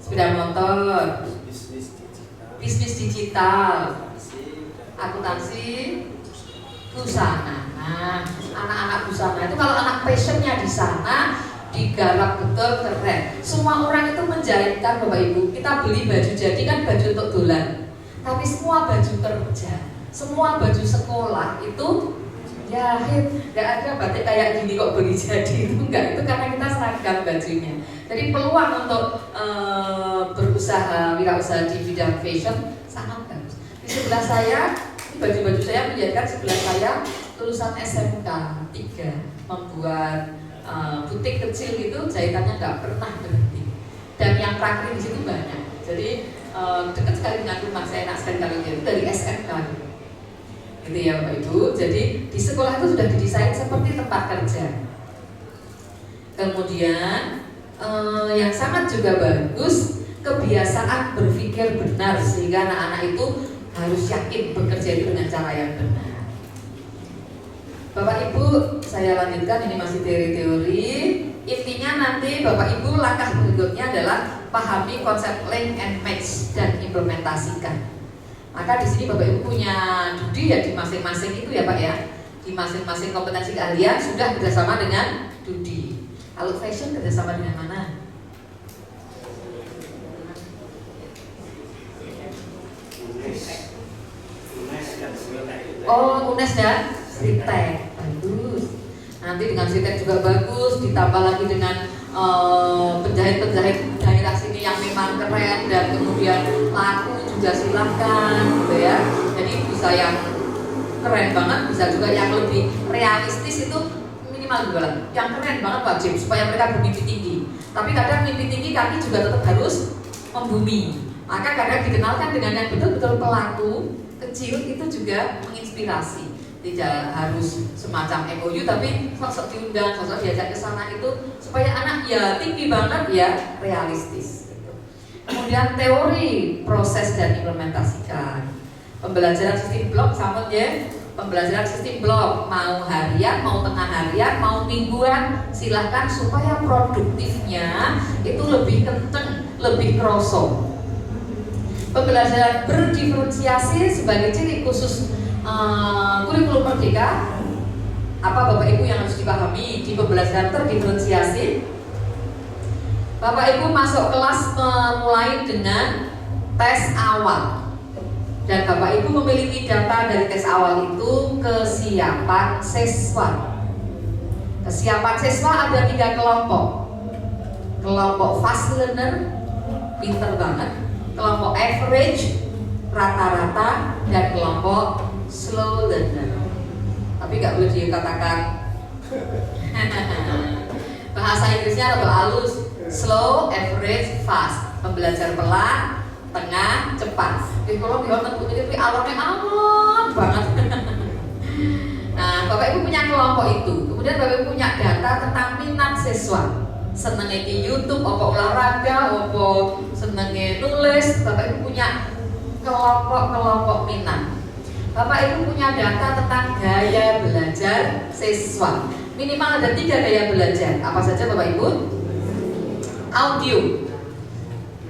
sepeda motor, bisnis digital, akuntansi, busana. Nah, anak-anak busana itu kalau anak passionnya di sana digarap betul, keren. Semua orang itu menjahitkan Bapak Ibu. Kita beli baju jadi kan baju untuk dolan. Tapi semua baju kerja, semua baju sekolah itu jahit. Gak ada batik kayak gini kok beli jadi, itu enggak. Itu karena kita seragam bajunya. Jadi peluang untuk berusaha, wirausaha di bidang fashion sangat bagus. Di sebelah saya, ini baju-baju saya menjadikan sebelah saya lulusan SMK 3 membuat butik kecil itu jahitannya nggak pernah berhenti. Dan yang terakhir di situ banyak. Jadi dekat sekali dengan rumah saya, enak sekali kalau itu dari SMK gitu ya Bapak Ibu. Jadi di sekolah itu sudah didesain seperti tempat kerja. Kemudian yang sangat juga bagus, kebiasaan berpikir benar sehingga anak-anak itu harus yakin bekerja itu dengan cara yang benar. Bapak Ibu, saya lanjutkan, ini masih teori-teori. Intinya nanti Bapak Ibu langkah berikutnya adalah pahami konsep link and match dan implementasikan. Maka di sini Bapak Ibu punya Dudi ya di masing-masing itu ya Pak ya. Di masing-masing kompetensi keahlian sudah kerjasama dengan Dudi. Kalau fashion kerjasama dengan mana? Oh, UNES dan Sritek, bagus. Nanti dengan Sritek juga bagus, ditambah lagi dengan penjahit-penjahit daerah sini yang memang keren dan kemudian laku juga silahkan gitu ya. Jadi bisa yang keren banget, bisa juga yang lebih realistis itu minimal jualan. Yang keren banget wajib supaya mereka bermimpi tinggi. Tapi kadang mimpi tinggi kaki juga tetap harus membumi. Maka kadang dikenalkan dengan yang betul-betul pelaku kecil itu juga menginspirasi. Tidak harus semacam MOU tapi sosok diundang, sosok diajak ke sana itu supaya anak ya tinggi banget ya realistis gitu. Kemudian teori, proses dan implementasikan. Pembelajaran sistem blok sama ya. Pembelajaran sistem blok mau harian, mau tengah harian, mau mingguan, silahkan supaya produktifnya itu lebih kenceng, lebih kroso. Pembelajaran berdiferensiasi sebagai ciri khusus kurikulum merdeka. Apa Bapak Ibu yang harus dipahami di pembelajaran terdiferensiasi? Bapak Ibu masuk kelas mulai dengan tes awal. Dan Bapak Ibu memiliki data dari tes awal itu kesiapan siswa. Kesiapan siswa ada 3 kelompok. Kelompok fast learner, pinter banget. Kelompok average, rata-rata, dan kelompok slow learner. Tapi nggak boleh dikatakan bahasa Inggrisnya lebih halus. Slow, average, fast. Pembelajar pelan, tengah, cepat. Jadi kalau dihormat tapi alamnya aman banget. Nah, Bapak Ibu punya kelompok itu. Kemudian Bapak Ibu punya data tentang minat siswa. Senengnya di YouTube, apa olahraga, apa senengnya nulis. Bapak Ibu punya kelompok-kelompok minat. Bapak Ibu punya data tentang gaya belajar siswa. Minimal ada 3 gaya belajar. Apa saja Bapak Ibu? Audio.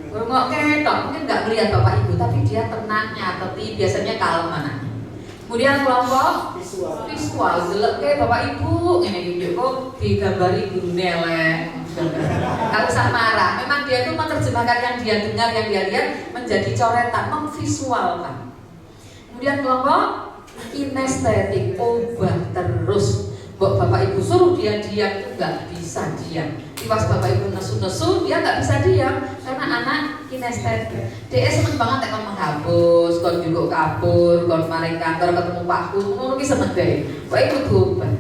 Nggak ketok, mungkin nggak melihat Bapak Ibu, tapi dia tenang, nyateti, biasanya kalem anaknya. Kemudian kelompok visual, jelek ke Bapak Ibu, ini kok digambari guru nelek. Kalau usah marah, memang dia itu menerjemahkan yang dia dengar, yang dia lihat menjadi coretan, memvisualkan. Kemudian kelompok kinestetik, ubah terus. Bapak Ibu suruh dia diam itu nggak bisa diam. Pas Bapak Ibu nesu-nesu, dia nggak bisa diam karena anak kinestetik. Dia seneng banget kon menghapus, kon juga kabur, kon maring kantor ketemu Pak Guru, ngono ki seneng deh. Bapak Ibu berubah.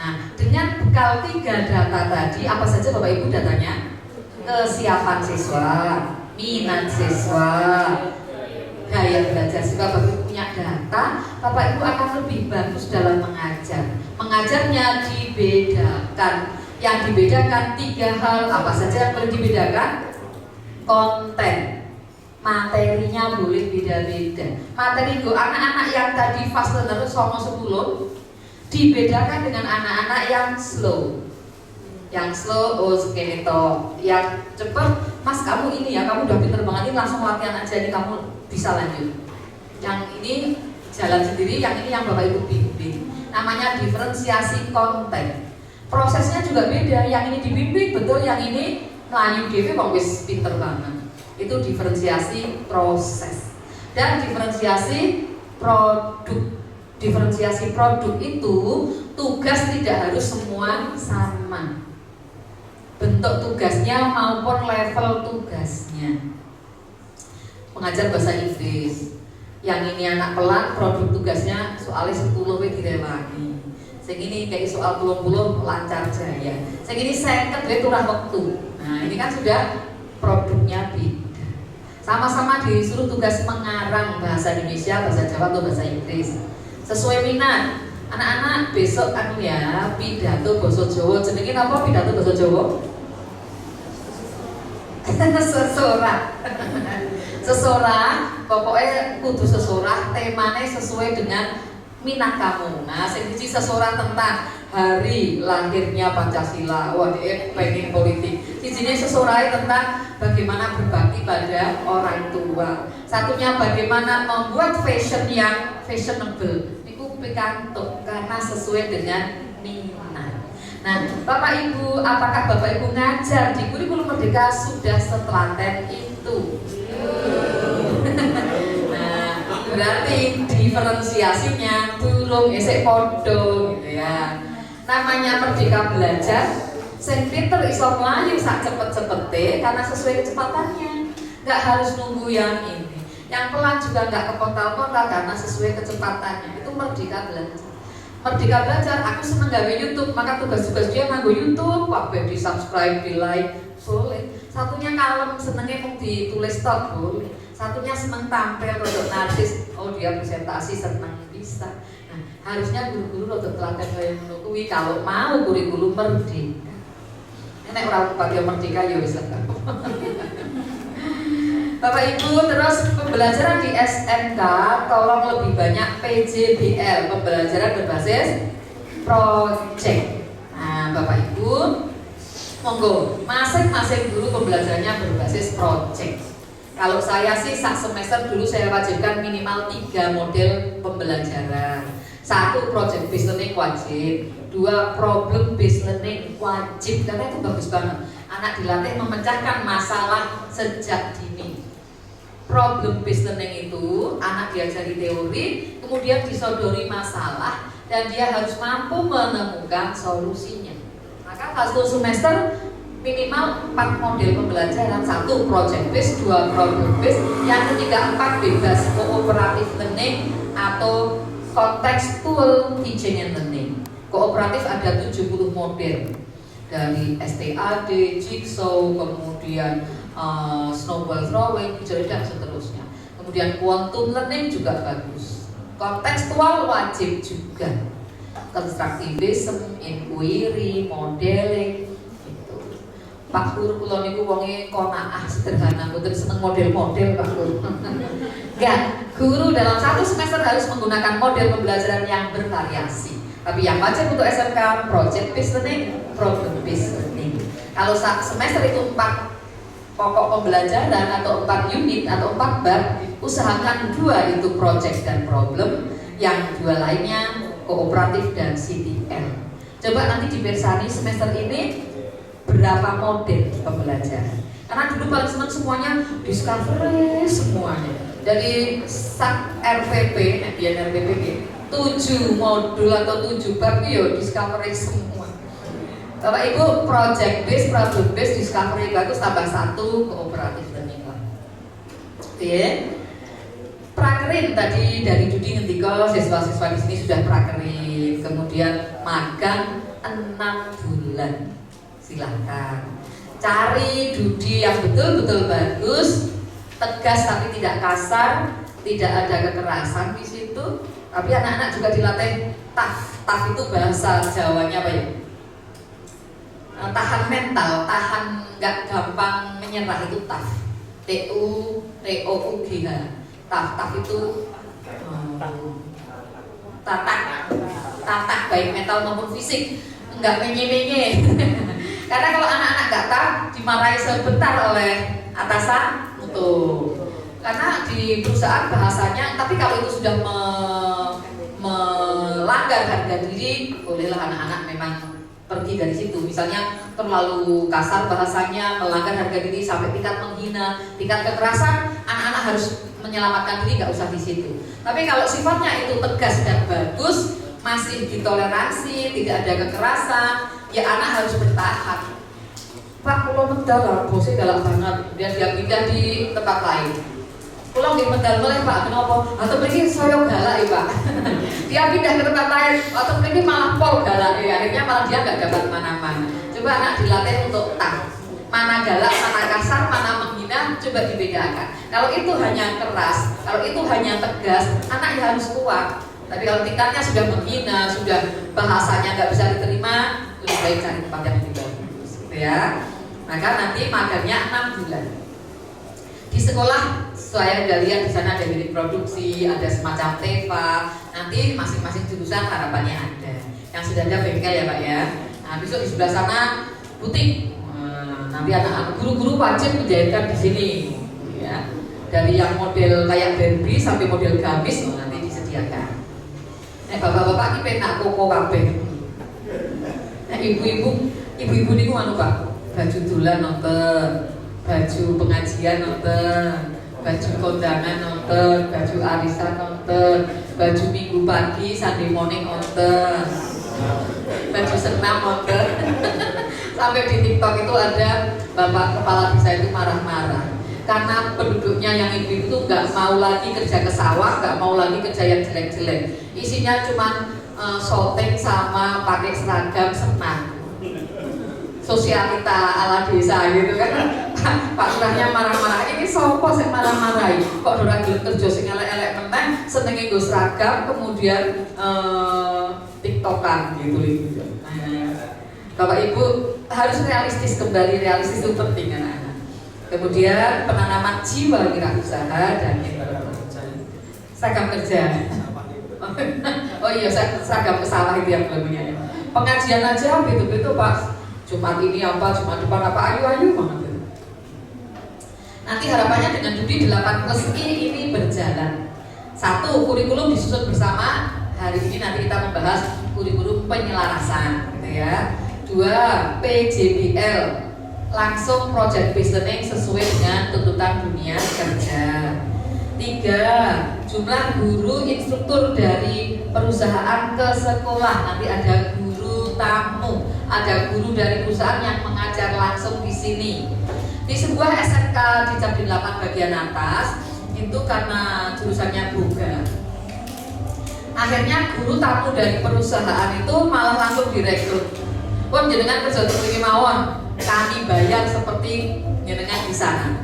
Nah, dengan bekal 3 data tadi, apa saja Bapak Ibu datanya? Kesiapan siswa, minat siswa, gaya belajar siswa. Bapak Ibu punya data, Bapak Ibu akan lebih bagus dalam mengajar. Mengajarnya dibedakan. Yang dibedakan 3 hal, apa saja yang boleh dibedakan? Konten, materinya boleh beda-beda. Materi go anak-anak yang tadi fast learner 9-10 dibedakan dengan anak-anak yang slow. Yang slow, oh segini toh. Yang cepat, Mas kamu ini ya, kamu udah pinter banget, ini langsung latihan aja, ini kamu bisa lanjut. Yang ini jalan sendiri, yang ini yang Bapak Ibu bimbing. Namanya diferensiasi konten. Prosesnya juga beda, yang ini dibimbing betul, yang ini melayu dewe wong wis pinter banget. Itu diferensiasi proses. Dan diferensiasi produk. Diferensiasi produk itu tugas tidak harus semua sama. Bentuk tugasnya maupun level tugasnya. Pengajar bahasa Inggris, yang ini anak pelan, produk tugasnya soalnya 10 we direwangi. Sing ini kayak soal 20 lancar jaya. Sing ini 50 we turah waktu. Nah, ini kan sudah produknya beda. Sama-sama disuruh tugas mengarang bahasa Indonesia, bahasa Jawa atau bahasa Inggris. Sesuai minat. Anak-anak besok anu ya, pidato basa Jawa. Jenenge apa pidato basa Jawa? Sesorah. Sesorah, pokoknya kudu sesorah, temanya sesuai dengan minat kamu. Nah, sing siji sesorah tentang hari lahirnya Pancasila. Wah, dia pengen politik. Sijine sesorah tentang bagaimana berbakti pada orang tua. Satunya bagaimana membuat fashion yang fashionable. Niku pikantuk karena sesuai dengan minat. Nah, Bapak Ibu, apakah Bapak Ibu ngajar di kurikulum Merdeka sudah setelaten itu? Nah, berarti diferensiasinya durung esek podo gitu ya. Namanya Merdeka Belajar, sing pinter iso mlayu sak cepet-cepete karena sesuai kecepatannya. Nggak harus nunggu yang ini. Yang pelan juga nggak kepontal-pontal karena sesuai kecepatannya. Itu Merdeka Belajar. Merdeka Belajar, aku seneng gawe YouTube, maka tugas-tugas dia nganggo YouTube, kok di subscribe, di like, boleh. Satunya kalem, senengnya mau ditulis tok, boleh. Satunya seneng tampil, rodok narsis, oh dia presentasi seneng bisa. Nah, harusnya guru-guru rodok telaten kaya ngono kuwi kalau mau kurikulum Merdeka. Nek ora pakai Merdeka ya wis lah. Bapak Ibu, terus pembelajaran di SMK tolong lebih banyak PJBL, pembelajaran berbasis project. Nah, Bapak Ibu, monggo masing-masing guru pembelajarannya berbasis project. Kalau saya sih sak semester dulu saya wajibkan minimal 3 model pembelajaran. 1 project based learning wajib, 2 problem based learning wajib, karena itu bagus banget. Anak dilatih memecahkan masalah sejak dini. Problem based learning itu anak diajari teori, kemudian disodori masalah dan dia harus mampu menemukan solusinya. Maka 1 semester minimal 4 model pembelajaran, 1 project based, 2 problem based, yang ketiga 4 bebas cooperative learning atau contextual teaching and learning. Kooperatif ada 70 model dari STAD, Jigsaw, kemudian snowball throwing, dan seterusnya. Kemudian quantum learning juga bagus. Kontekstual wajib juga. constructivism, inquiry, modeling gitu. Pak Guru kula niku wonge qanaah sederhana, mboten seneng model-model Pak Guru. Enggak, guru dalam satu semester harus menggunakan model pembelajaran yang bervariasi. Tapi yang wajib untuk SMK project based learning, problem based learning. Kalau semester itu 4 pokok pembelajaran atau 4 unit atau 4 bab, usahakan 2 itu project dan problem, yang 2 lainnya kooperatif dan CTL. Coba nanti di Bersani semester ini berapa model pembelajaran. Karena dulu paling senang semuanya discovery semuanya. Dari RPP, RPP 7 modul atau 7 bab yo discovery semua. Bapak Ibu, project based, problem based, discovery bagus, tambah 1 kooperatif learning lah. Oke. Prakerin tadi dari Dudi ngendika siswa-siswa di sini sudah prakerin, kemudian magang 6 bulan. Silahkan cari Dudi yang betul-betul bagus, tegas tapi tidak kasar, tidak ada kekerasan di situ. Tapi anak-anak juga dilatih tough itu bahasa Jawanya apa ya? Tahan mental, tahan nggak gampang menyerah itu tough. TOUGH. Tough itu tatak baik mental maupun fisik, nggak menye-menye. Karena kalau anak-anak nggak tough dimarahi sebentar oleh atasan tuh. Karena di perusahaan bahasanya, tapi kalau itu sudah melanggar harga diri, bolehlah anak-anak memang pergi dari situ. Misalnya terlalu kasar bahasanya, melanggar harga diri sampai tingkat menghina, tingkat kekerasan, anak-anak harus menyelamatkan diri, nggak usah di situ. Tapi kalau sifatnya itu tegas dan bagus, masih ditoleransi, tidak ada kekerasan, ya anak harus bertahan. Pak, kalau medal lah, bosnya galak banget, dia pindah di tempat lain. Pulang di medal boleh Pak, kenapa? Atau pergi saya galak ya Pak. Dia pindah ke tempat lain, atau pergi malah pol galak ya. Akhirnya malah dia nggak dapat mana-mana. Coba anak dilatih untuk mana galak, mana kasar, mana menghina, coba dibedakan. Kalau itu hanya keras, kalau itu hanya tegas, anak ya harus kuat. Tapi kalau tingkatnya sudah menghina, sudah bahasanya nggak bisa diterima, lebih baik cari tempat yang lebih bagus, gitu ya. Maka nanti magangnya 6 bulan. Di sekolah saya udah lihat di sana ada bilik produksi, ada semacam TEVA. Nanti masing-masing jurusan harapannya ada. Yang sudah ada bengkel ya Pak ya. Nah besok di sebelah sana butik. Nanti anak-anak guru-guru wajib menjahitkan di sini. Ya. Dari yang model kayak Barbie sampai model gamis nanti disediakan. Nah bapak-bapak ini penak koko kabeh. Nah ibu-ibu ini anu Pak, baju dolan nonton, baju pengajian nonton, baju kondangan nonton, baju arisan nonton, baju minggu pagi Sunday morning nonton, baju senam nonton. Sampai di TikTok itu ada bapak kepala desa itu marah-marah karena penduduknya yang ibu itu nggak mau lagi kerja ke sawah, nggak mau lagi kerja yang jelek-jelek. Isinya cuma shooting sama pakai seragam senam. Sosialita ala desa gitu kan. Pak Lurahnya marah-marah, ini sopo sing marah-marahi kok ora gelem kerja sing elek-elek meneh, senenge nggo seragam kemudian tiktokan gitu. Bapak Ibu harus realistis, kembali realistis itu penting anak-anak. Kemudian penanaman jiwa wirausaha dan seragam kerja. Oh iya, seragam ke sawah itu yang belum punya. Pengajian aja begitu Pak. Jumat ini apa, Jumat depan apa, ayu-ayu banget. Nanti harapannya dengan Dudi 8+I ini berjalan. 1. Kurikulum disusun bersama. Hari ini nanti kita membahas kurikulum penyelarasan, gitu ya. 2. PJBL, langsung project based learning sesuai dengan tuntutan dunia kerja. 3. Jumlah guru instruktur dari perusahaan ke sekolah. Nanti ada guru tamu, ada guru dari perusahaan yang mengajar langsung di sini. Di sebuah SMK di Cabin 8 bagian atas itu karena jurusannya boga, akhirnya guru tamu dari perusahaan itu malah langsung direkrut. Pun jenengan kerja seperti mawon, kami bayar seperti jenengan di sana.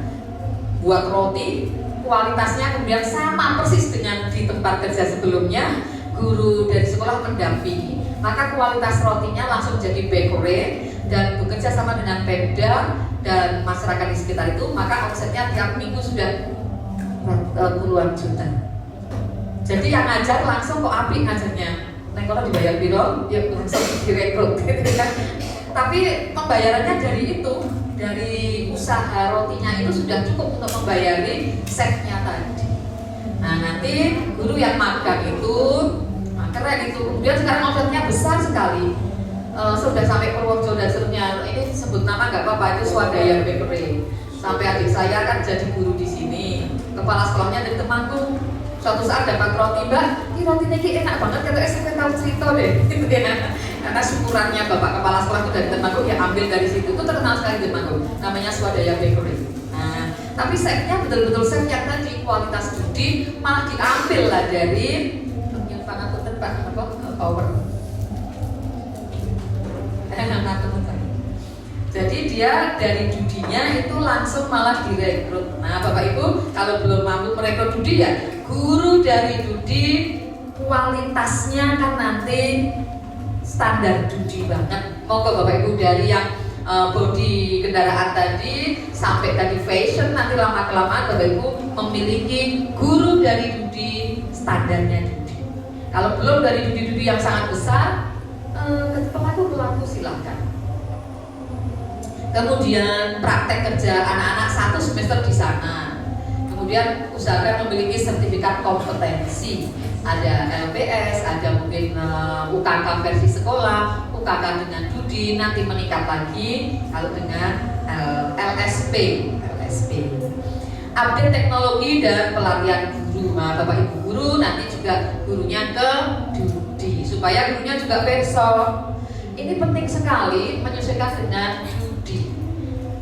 Buat roti, kualitasnya kemudian sama persis dengan di tempat kerja sebelumnya. Guru dari sekolah mendampingi. maka kualitas rotinya langsung jadi bakery dan bekerja sama dengan Pemda dan masyarakat di sekitar itu, maka omsetnya tiap minggu sudah puluhan juta. Jadi yang ngajar langsung kok apik ngajarnya. Nek kalau dibayar piro, ya langsung direkrut gitu kan. Tapi pembayarannya dari itu, dari usaha rotinya itu sudah cukup untuk membayari chefnya tadi. Nah nanti guru yang magang itu keren itu, kemudian sekarang omsetnya besar sekali. Sudah sampai Purworejo dan seterusnya. Ini sebut nama nggak apa-apa, itu Swadaya Bakery. Sampai adik saya kan jadi guru di sini. Kepala sekolahnya dari Temanggung. Suatu saat dapat roti, Mbak, ini roti ini enak banget, kata SMP tahu cerita deh. Gitu ya. Karena syukurannya Bapak Kepala Sekolah itu dari Temanggung, ya ambil dari situ. Itu terkenal sekali di Temanggung. Namanya Swadaya Bakery. Nah, tapi chefnya betul-betul chef yang tadi kualitas judi malah diambil lah dari power. Jadi dia dari judinya itu langsung malah direkrut. Nah Bapak Ibu kalau belum mampu merekrut judi ya guru dari judi kualitasnya kan nanti standar judi banget. Monggo Bapak Ibu dari yang body kendaraan tadi sampai tadi fashion, nanti lama-kelamaan Bapak Ibu memiliki guru dari judi standarnya judi. Kalau belum dari judi-judi yang sangat besar, pelaku silahkan. Kemudian praktek kerja anak-anak 1 semester di sana. Kemudian usahakan memiliki sertifikat kompetensi. Ada LPS, ada mungkin UKK versi sekolah, UKK dengan judi, nanti meningkat lagi kalau dengan LSP. Update teknologi dan pelatihan guru. Nah, Bapak Ibu guru nanti juga gurunya ke judi supaya gurunya juga besok. Ini penting sekali menyesuaikan dengan judi.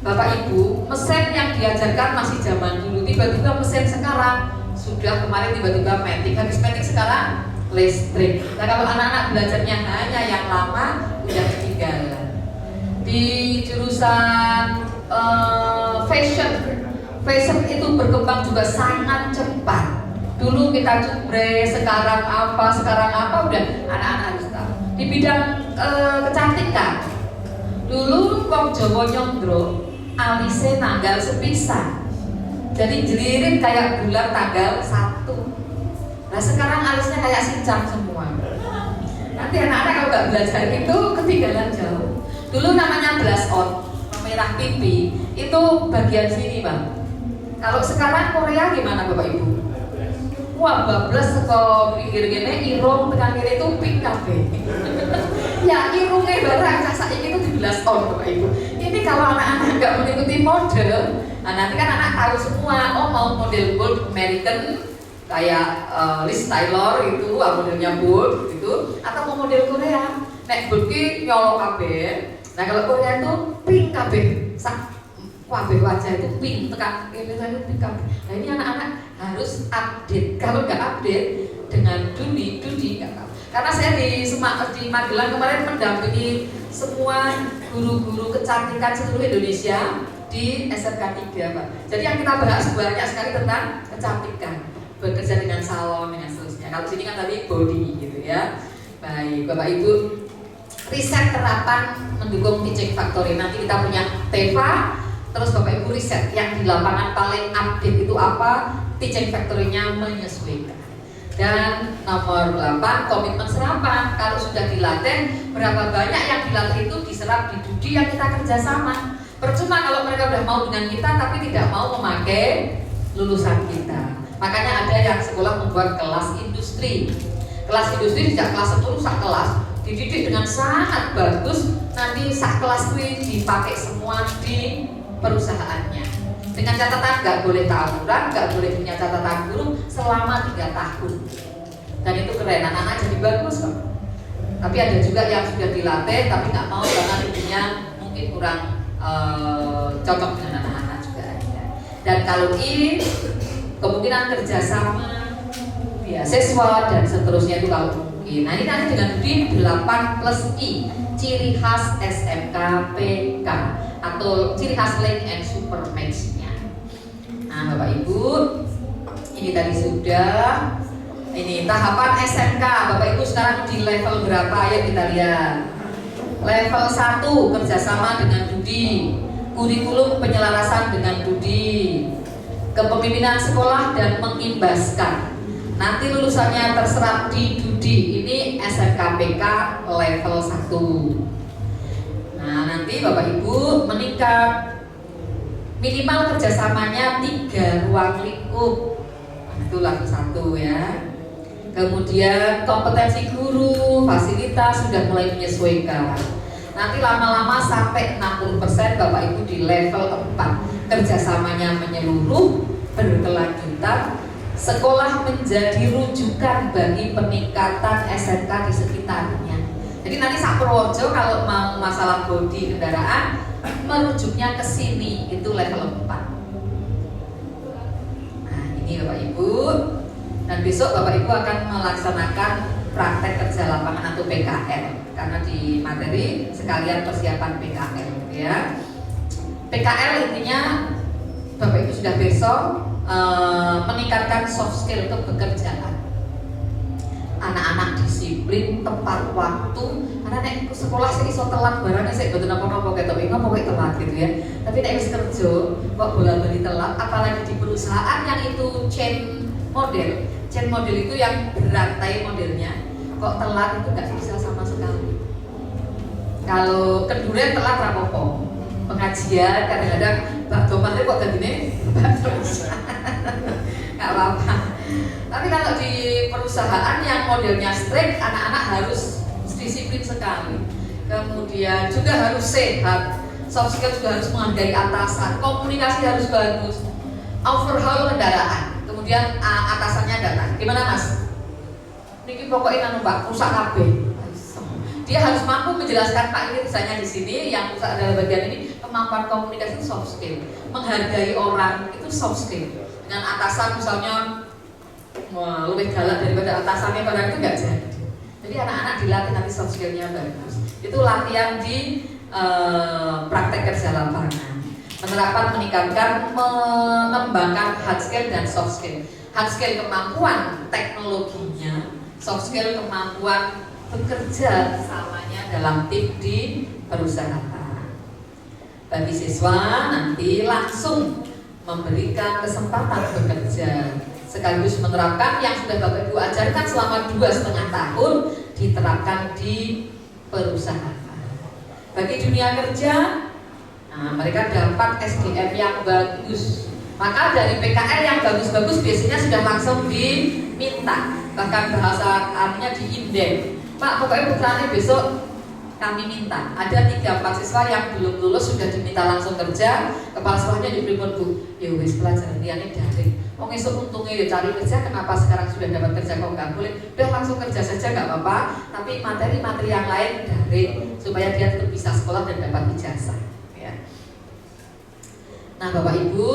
Bapak Ibu, mesin yang diajarkan masih zaman dulu, tiba-tiba mesin sekarang sudah kemarin tiba-tiba metik, habis metik sekarang listrik. Nah kalau anak-anak belajarnya hanya yang lama, udah ketinggalan. Di jurusan fashion itu berkembang juga sangat cepat. Dulu kita cubre, sekarang apa, udah anak-anak harus tahu. Di bidang kecantikan, dulu wong Jawa nyondro, alise tanggal sepisan. Jadi jelirin kayak bulan tanggal 1. Nah sekarang alisnya kayak sincang semua. Nanti anak-anak kalau nggak belajar itu ketinggalan jauh. Dulu namanya blush on, merah pipi, itu bagian sini Bang. Kalau sekarang Korea gimana Bapak Ibu? Wah bablas seko pinggir gini, irung tekan kiri itu pink kabeh. Ya irungnya barang sasak ini tuh di blush on Bapak Ibu. Ini kalau anak-anak nggak mengikuti model, nah nanti kan anak tahu semua, oh mau model bold American kayak Liz Taylor itu, modelnya bold gitu, atau mau model Korea, nek bold ki nyolok kabeh. Nah kalau Korea itu pink kabeh, sak kabeh wajah itu pink, tekan ini itu pink kabeh. Nah ini anak-anak harus update. Kalau nggak update dengan judi nggak tahu. Karena saya di Magelang kemarin mendampingi semua guru-guru kecantikan seluruh Indonesia di SMK 3 Pak. Jadi yang kita bahas banyak sekali tentang kecantikan, bekerja dengan salon dengan seterusnya. Kalau sini kan tadi body gitu ya. Baik Bapak Ibu, riset terapan mendukung Teaching Factory. Nanti kita punya TEVA, terus Bapak Ibu riset yang di lapangan paling update itu apa, Teaching Factory-nya menyesuaikan. Dan nomor 8, komitmen serapan. Kalau sudah dilatih, berapa banyak yang dilatih itu diserap di judi yang kita kerjasama. Percuma kalau mereka udah mau dengan kita tapi tidak mau memakai lulusan kita. Makanya ada yang sekolah membuat kelas industri. Kelas industri sejak kelas 10 sak kelas dididik dengan sangat bagus. Nanti sak kelas itu dipakai semua di perusahaannya. Dengan catatan nggak boleh tawuran, nggak boleh punya catatan buruk selama 3 tahun. Dan itu keren, anak-anak jadi bagus Pak. Tapi ada juga yang sudah dilatih tapi nggak mau karena ibunya mungkin kurang cocok dengan anak-anak juga ada. Dan kalau ini kemungkinan kerjasama beasiswa dan seterusnya itu kalau mungkin. Nah ini nanti dengan di 8+I, ciri khas SMK PK atau ciri khas Link and Super Match-nya. Nah Bapak Ibu, ini tadi sudah Ini tahapan SMK, Bapak Ibu sekarang di level berapa? Ayo kita lihat. Level 1 kerjasama dengan Budi, kurikulum penyelarasan dengan Budi, kepemimpinan sekolah dan mengimbaskan. Nanti lulusannya terserap di Budi. Ini SMKPK level 1. Nah nanti Bapak Ibu meningkat, minimal kerjasamanya 3 ruang lingkup. Itu level 1 ya. Kemudian kompetensi guru, fasilitas sudah mulai menyesuaikan. Nanti lama-lama sampai 60% Bapak Ibu di level 4. Kerjasamanya menyeluruh, berkelanjutan, sekolah menjadi rujukan bagi peningkatan SMK di sekitarnya. Jadi nanti sak Purworejo kalau mau masalah bodi kendaraan merujuknya ke sini, itu level 4. Nah ini Bapak Ibu. Dan besok Bapak Ibu akan melaksanakan praktek kerja lapangan atau PKL, karena di materi sekalian persiapan PKL ya. PKL intinya Bapak Ibu sudah besok meningkatkan soft skill untuk pekerjaan. Anak-anak disiplin, tepat waktu. Karena nek sekolah sih iso telat barangnya sih betul napa-napa ketok iki ngopo kok telat gitu ya. Tapi nek wis kerja kok bola-bali telat, apalagi di perusahaan yang itu chain model. Chain model itu yang berantai modelnya, kok telat itu nggak bisa sama sekali. Kalau kenduren telat rapopo, pengajian kadang-kadang Mbak Tomahnya kok tadinya Mbak terus, nggak apa-apa. Tapi kalau di perusahaan yang modelnya strict, anak-anak harus disiplin sekali. Kemudian juga harus sehat, soft skill juga harus menghargai atasan, komunikasi harus bagus, overhaul kendaraan. Kemudian atasannya datang, gimana Mas? Niki pokoknya anu Pak, rusak kabeh. Dia harus mampu menjelaskan Pak ini misalnya di sini yang rusak adalah bagian ini, kemampuan komunikasi soft skill, menghargai orang itu soft skill. Dengan atasan misalnya lebih galak daripada atasannya, padahal itu nggak jadi. Jadi anak-anak dilatih nanti soft skillnya bagus. Itu latihan di praktek kerja lapangan. Penerapan meningkatkan, mengembangkan hard skill dan soft skill. Hard skill kemampuan teknologinya, soft skill kemampuan bekerja samanya dalam tim di perusahaan. Bagi siswa nanti langsung memberikan kesempatan bekerja, sekaligus menerapkan yang sudah Bapak Ibu ajarkan selama 2,5 tahun diterapkan di perusahaan. Bagi dunia kerja, nah, mereka dapat SDM yang bagus. Maka dari PKL yang bagus-bagus biasanya sudah langsung diminta. Bahkan bahasa artinya diinden. Pak, pokoknya putranya besok kami minta. Ada 3-4 siswa yang belum lulus sudah diminta langsung kerja. Kepala sekolahnya diberi Bu, ya wis pelajaran dia daring. Wong esok untungnya ya cari kerja, kenapa sekarang sudah dapat kerja kok nggak boleh? Udah langsung kerja saja nggak apa-apa. Tapi materi-materi yang lain daring supaya dia tetap bisa sekolah dan dapat ijazah. Ya. Nah Bapak Ibu,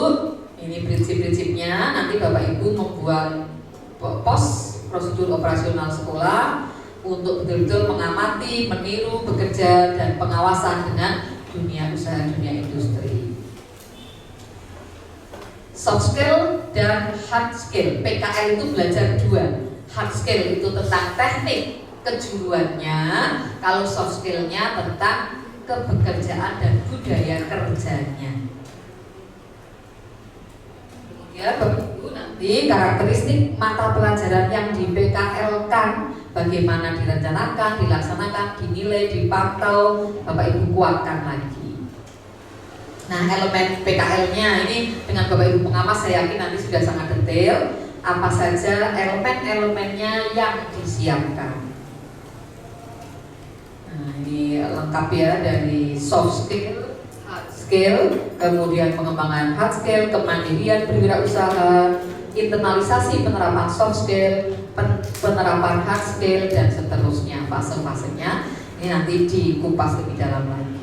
ini prinsip-prinsipnya. Nanti Bapak Ibu membuat pos prosedur operasional sekolah untuk betul-betul mengamati, meniru, bekerja dan pengawasan dengan dunia usaha, dunia industri. Soft skill dan hard skill. PKL itu belajar 2. Hard skill itu tentang teknik kejuruannya, kalau soft skillnya tentang kebekerjaan dan budaya kerjanya. Ya, Bapak Ibu, nanti karakteristik mata pelajaran yang di PKL-kan, bagaimana direncanakan, dilaksanakan, dinilai, dipantau, Bapak Ibu kuatkan lagi. Nah, elemen PKL-nya ini dengan Bapak Ibu pengawas saya yakin nanti sudah sangat detail apa saja elemen-elemennya yang disiapkan. Nah, ini lengkap ya, dari soft skill, hard skill, kemudian pengembangan hard skill, kemandirian berwirausaha, internalisasi penerapan soft skill, penerapan hard skill dan seterusnya, fase-fasenya ini nanti dikupas lebih dalam lagi.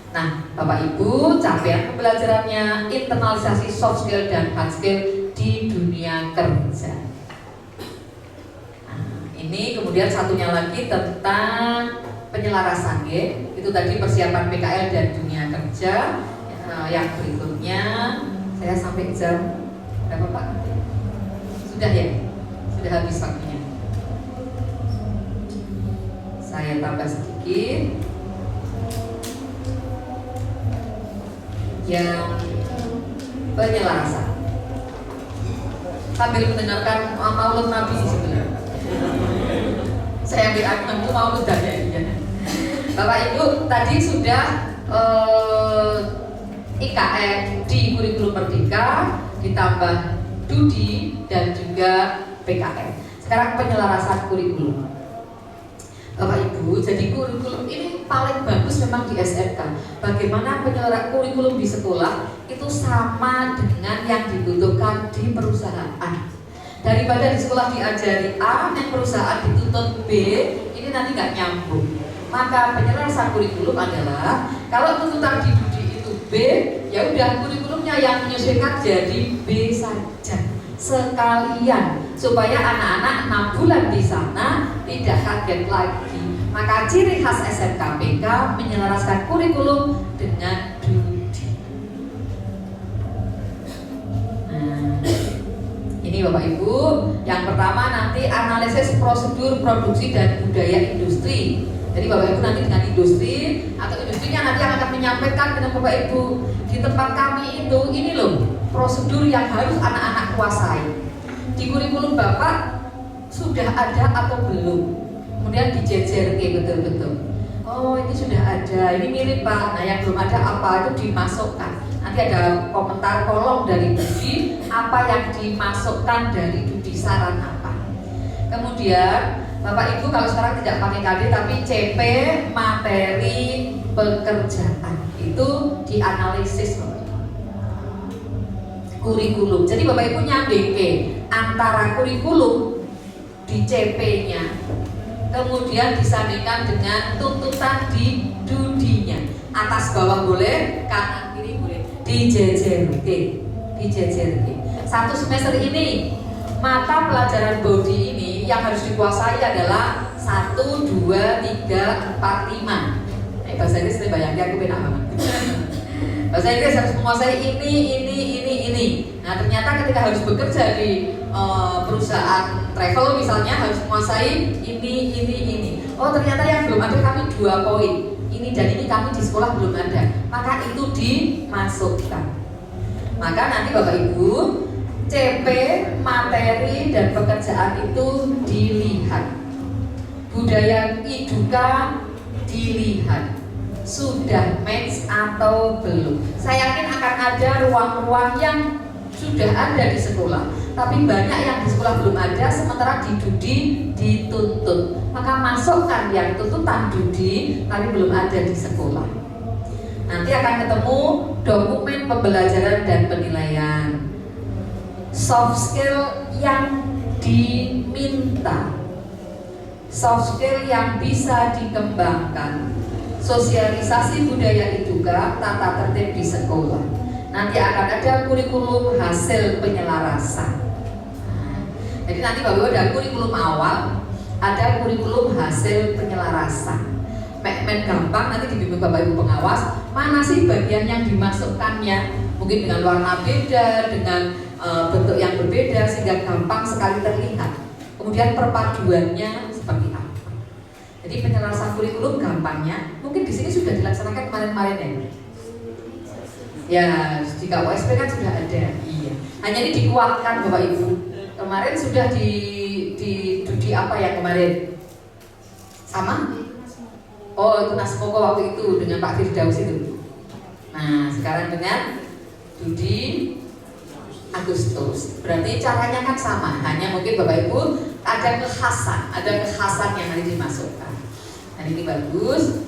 Nah, Bapak Ibu, capaian pembelajarannya internalisasi soft skill dan hard skill di dunia kerja. Nah, ini kemudian satunya lagi tentang penyelarasan ya. Itu tadi persiapan PKL dan dunia kerja. Yang berikutnya saya sampai jam berapa Pak? Sudah ya? Sudah habis waktunya. Saya tambah sedikit. Yang penyelarasan sambil mendengarkan maulid Nabi sih sebenarnya. Saya ambil aku maulid dari ya. Bapak Ibu tadi sudah IKN di kurikulum Merdeka ditambah Dudi dan juga PKN. Sekarang penyelarasan kurikulum. Bapak Ibu, jadi kurikulum ini paling bagus memang di SMK. Bagaimana penyelenggaraan kurikulum di sekolah itu sama dengan yang dibutuhkan di perusahaan. Daripada di sekolah diajari A, yang perusahaan dituntut B, ini nanti nggak nyambung. Maka penyelenggaraan kurikulum adalah kalau tuntutan di Dudi itu B, ya udah kurikulumnya yang menyesuaikan jadi B saja sekalian supaya anak-anak 6 bulan di sana tidak kaget lagi. Maka ciri khas SMKPK menyelaraskan kurikulum dengan Dudi. Nah, ini Bapak Ibu, yang pertama nanti analisis prosedur produksi dan budaya industri. Jadi Bapak Ibu nanti dengan industri atau industrinya nanti akan menyampaikan dengan Bapak Ibu di tempat kami itu ini loh prosedur yang harus anak-anak kuasai. Di kurikulum Bapak sudah ada atau belum? Kemudian dijejer betul-betul. Oh ini sudah ada, ini mirip Pak. Nah yang belum ada apa itu dimasukkan. Nanti ada komentar kolom dari Dudi apa yang dimasukkan dari Dudi saran apa. Kemudian Bapak Ibu kalau sekarang tidak pakai KD tapi CP materi pekerjaan itu dianalisis kurikulum. Jadi Bapak Ibu nyandeke antara kurikulum di CP-nya, kemudian disandingkan dengan tuntutan di Dudinya. Atas bawah boleh, kanan kiri boleh. Dijejerke. Satu semester ini mata pelajaran bodi ini yang harus dikuasai adalah 1, 2, 3, 4, 5. Bahasa Inggris ini bayangin aku benar banget. Bahasa Inggris harus menguasai ini. Nah ternyata ketika harus bekerja di perusahaan travel misalnya harus menguasai ini. Oh ternyata yang belum ada kami 2 poin. Ini dan ini kami di sekolah belum ada. Maka itu dimasukkan. Maka nanti Bapak Ibu CP, materi dan pekerjaan itu dilihat. Budaya iduka dilihat. Sudah match atau belum. Saya yakin akan ada ruang-ruang yang sudah ada di sekolah, tapi banyak yang di sekolah belum ada, sementara di Dudi dituntut. Maka masukkan yang tuntutan Dudi, tapi belum ada di sekolah. Nanti akan ketemu dokumen pembelajaran dan penilaian, soft skill yang diminta, soft skill yang bisa dikembangkan, sosialisasi budaya iduka, tata tertib di sekolah. Nanti akan ada kurikulum hasil penyelarasan. Jadi nanti Bapak ada kurikulum awal, ada kurikulum hasil penyelarasan. Main gampang nanti dibimbing Bapak Ibu pengawas, mana sih bagian yang dimasukkannya, mungkin dengan warna beda, dengan bentuk yang berbeda sehingga gampang sekali terlihat. Kemudian perpaduannya seperti apa? Jadi penyelarasan kurikulum gampangnya, mungkin di sini sudah dilaksanakan kemarin-kemarin ya. Ya, di KOSP kan sudah ada. Iya. Hanya ini dikuatkan Bapak Ibu. Kemarin sudah di apa ya kemarin? Sama? Oh, itu Nasmoko waktu itu dengan Pak Firdaus itu. Nah, sekarang dengan Dudi Agustus. Berarti caranya kan sama, hanya mungkin Bapak Ibu ada kekhasan yang harus dimasukkan. Nah, ini bagus.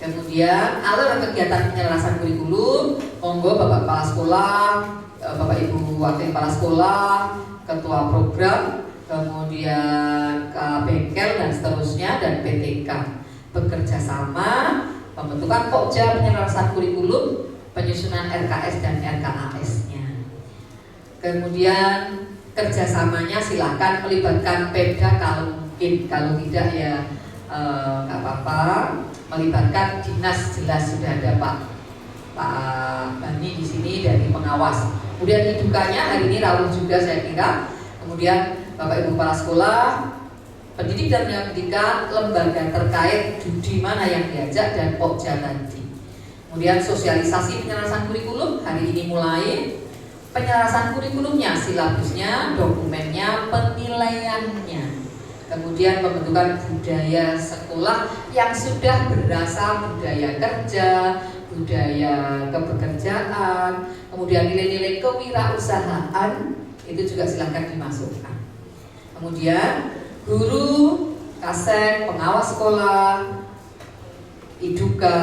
Kemudian alur kegiatan penyelarasan kurikulum, monggo Bapak Kepala Sekolah, Bapak Ibu Wakil Kepala Sekolah, Ketua Program, kemudian Bengkel dan seterusnya dan PTK bekerja sama pembentukan Pokja penyelarasan kurikulum, penyusunan RKS dan RKAS-nya. Kemudian kerjasamanya silakan melibatkan Pemda kalau mungkin, kalau tidak ya nggak apa-apa. Melibatkan dinas, jelas sudah ada Pak Bani di sini dari pengawas. Kemudian idukanya hari ini rawuh juga saya kira. Kemudian Bapak Ibu kepala sekolah, pendidik dan pendidikan, lembaga terkait di mana yang diajak dan pokja tadi. Kemudian sosialisasi penyelarasan kurikulum hari ini mulai. Penyelarasan kurikulumnya, silabusnya, dokumennya, penilaiannya. Kemudian pembentukan budaya sekolah yang sudah berasal budaya kerja, budaya kepekerjaan, kemudian nilai-nilai kewirausahaan itu juga silahkan dimasukkan. Kemudian guru, kasek, pengawas sekolah, iduka,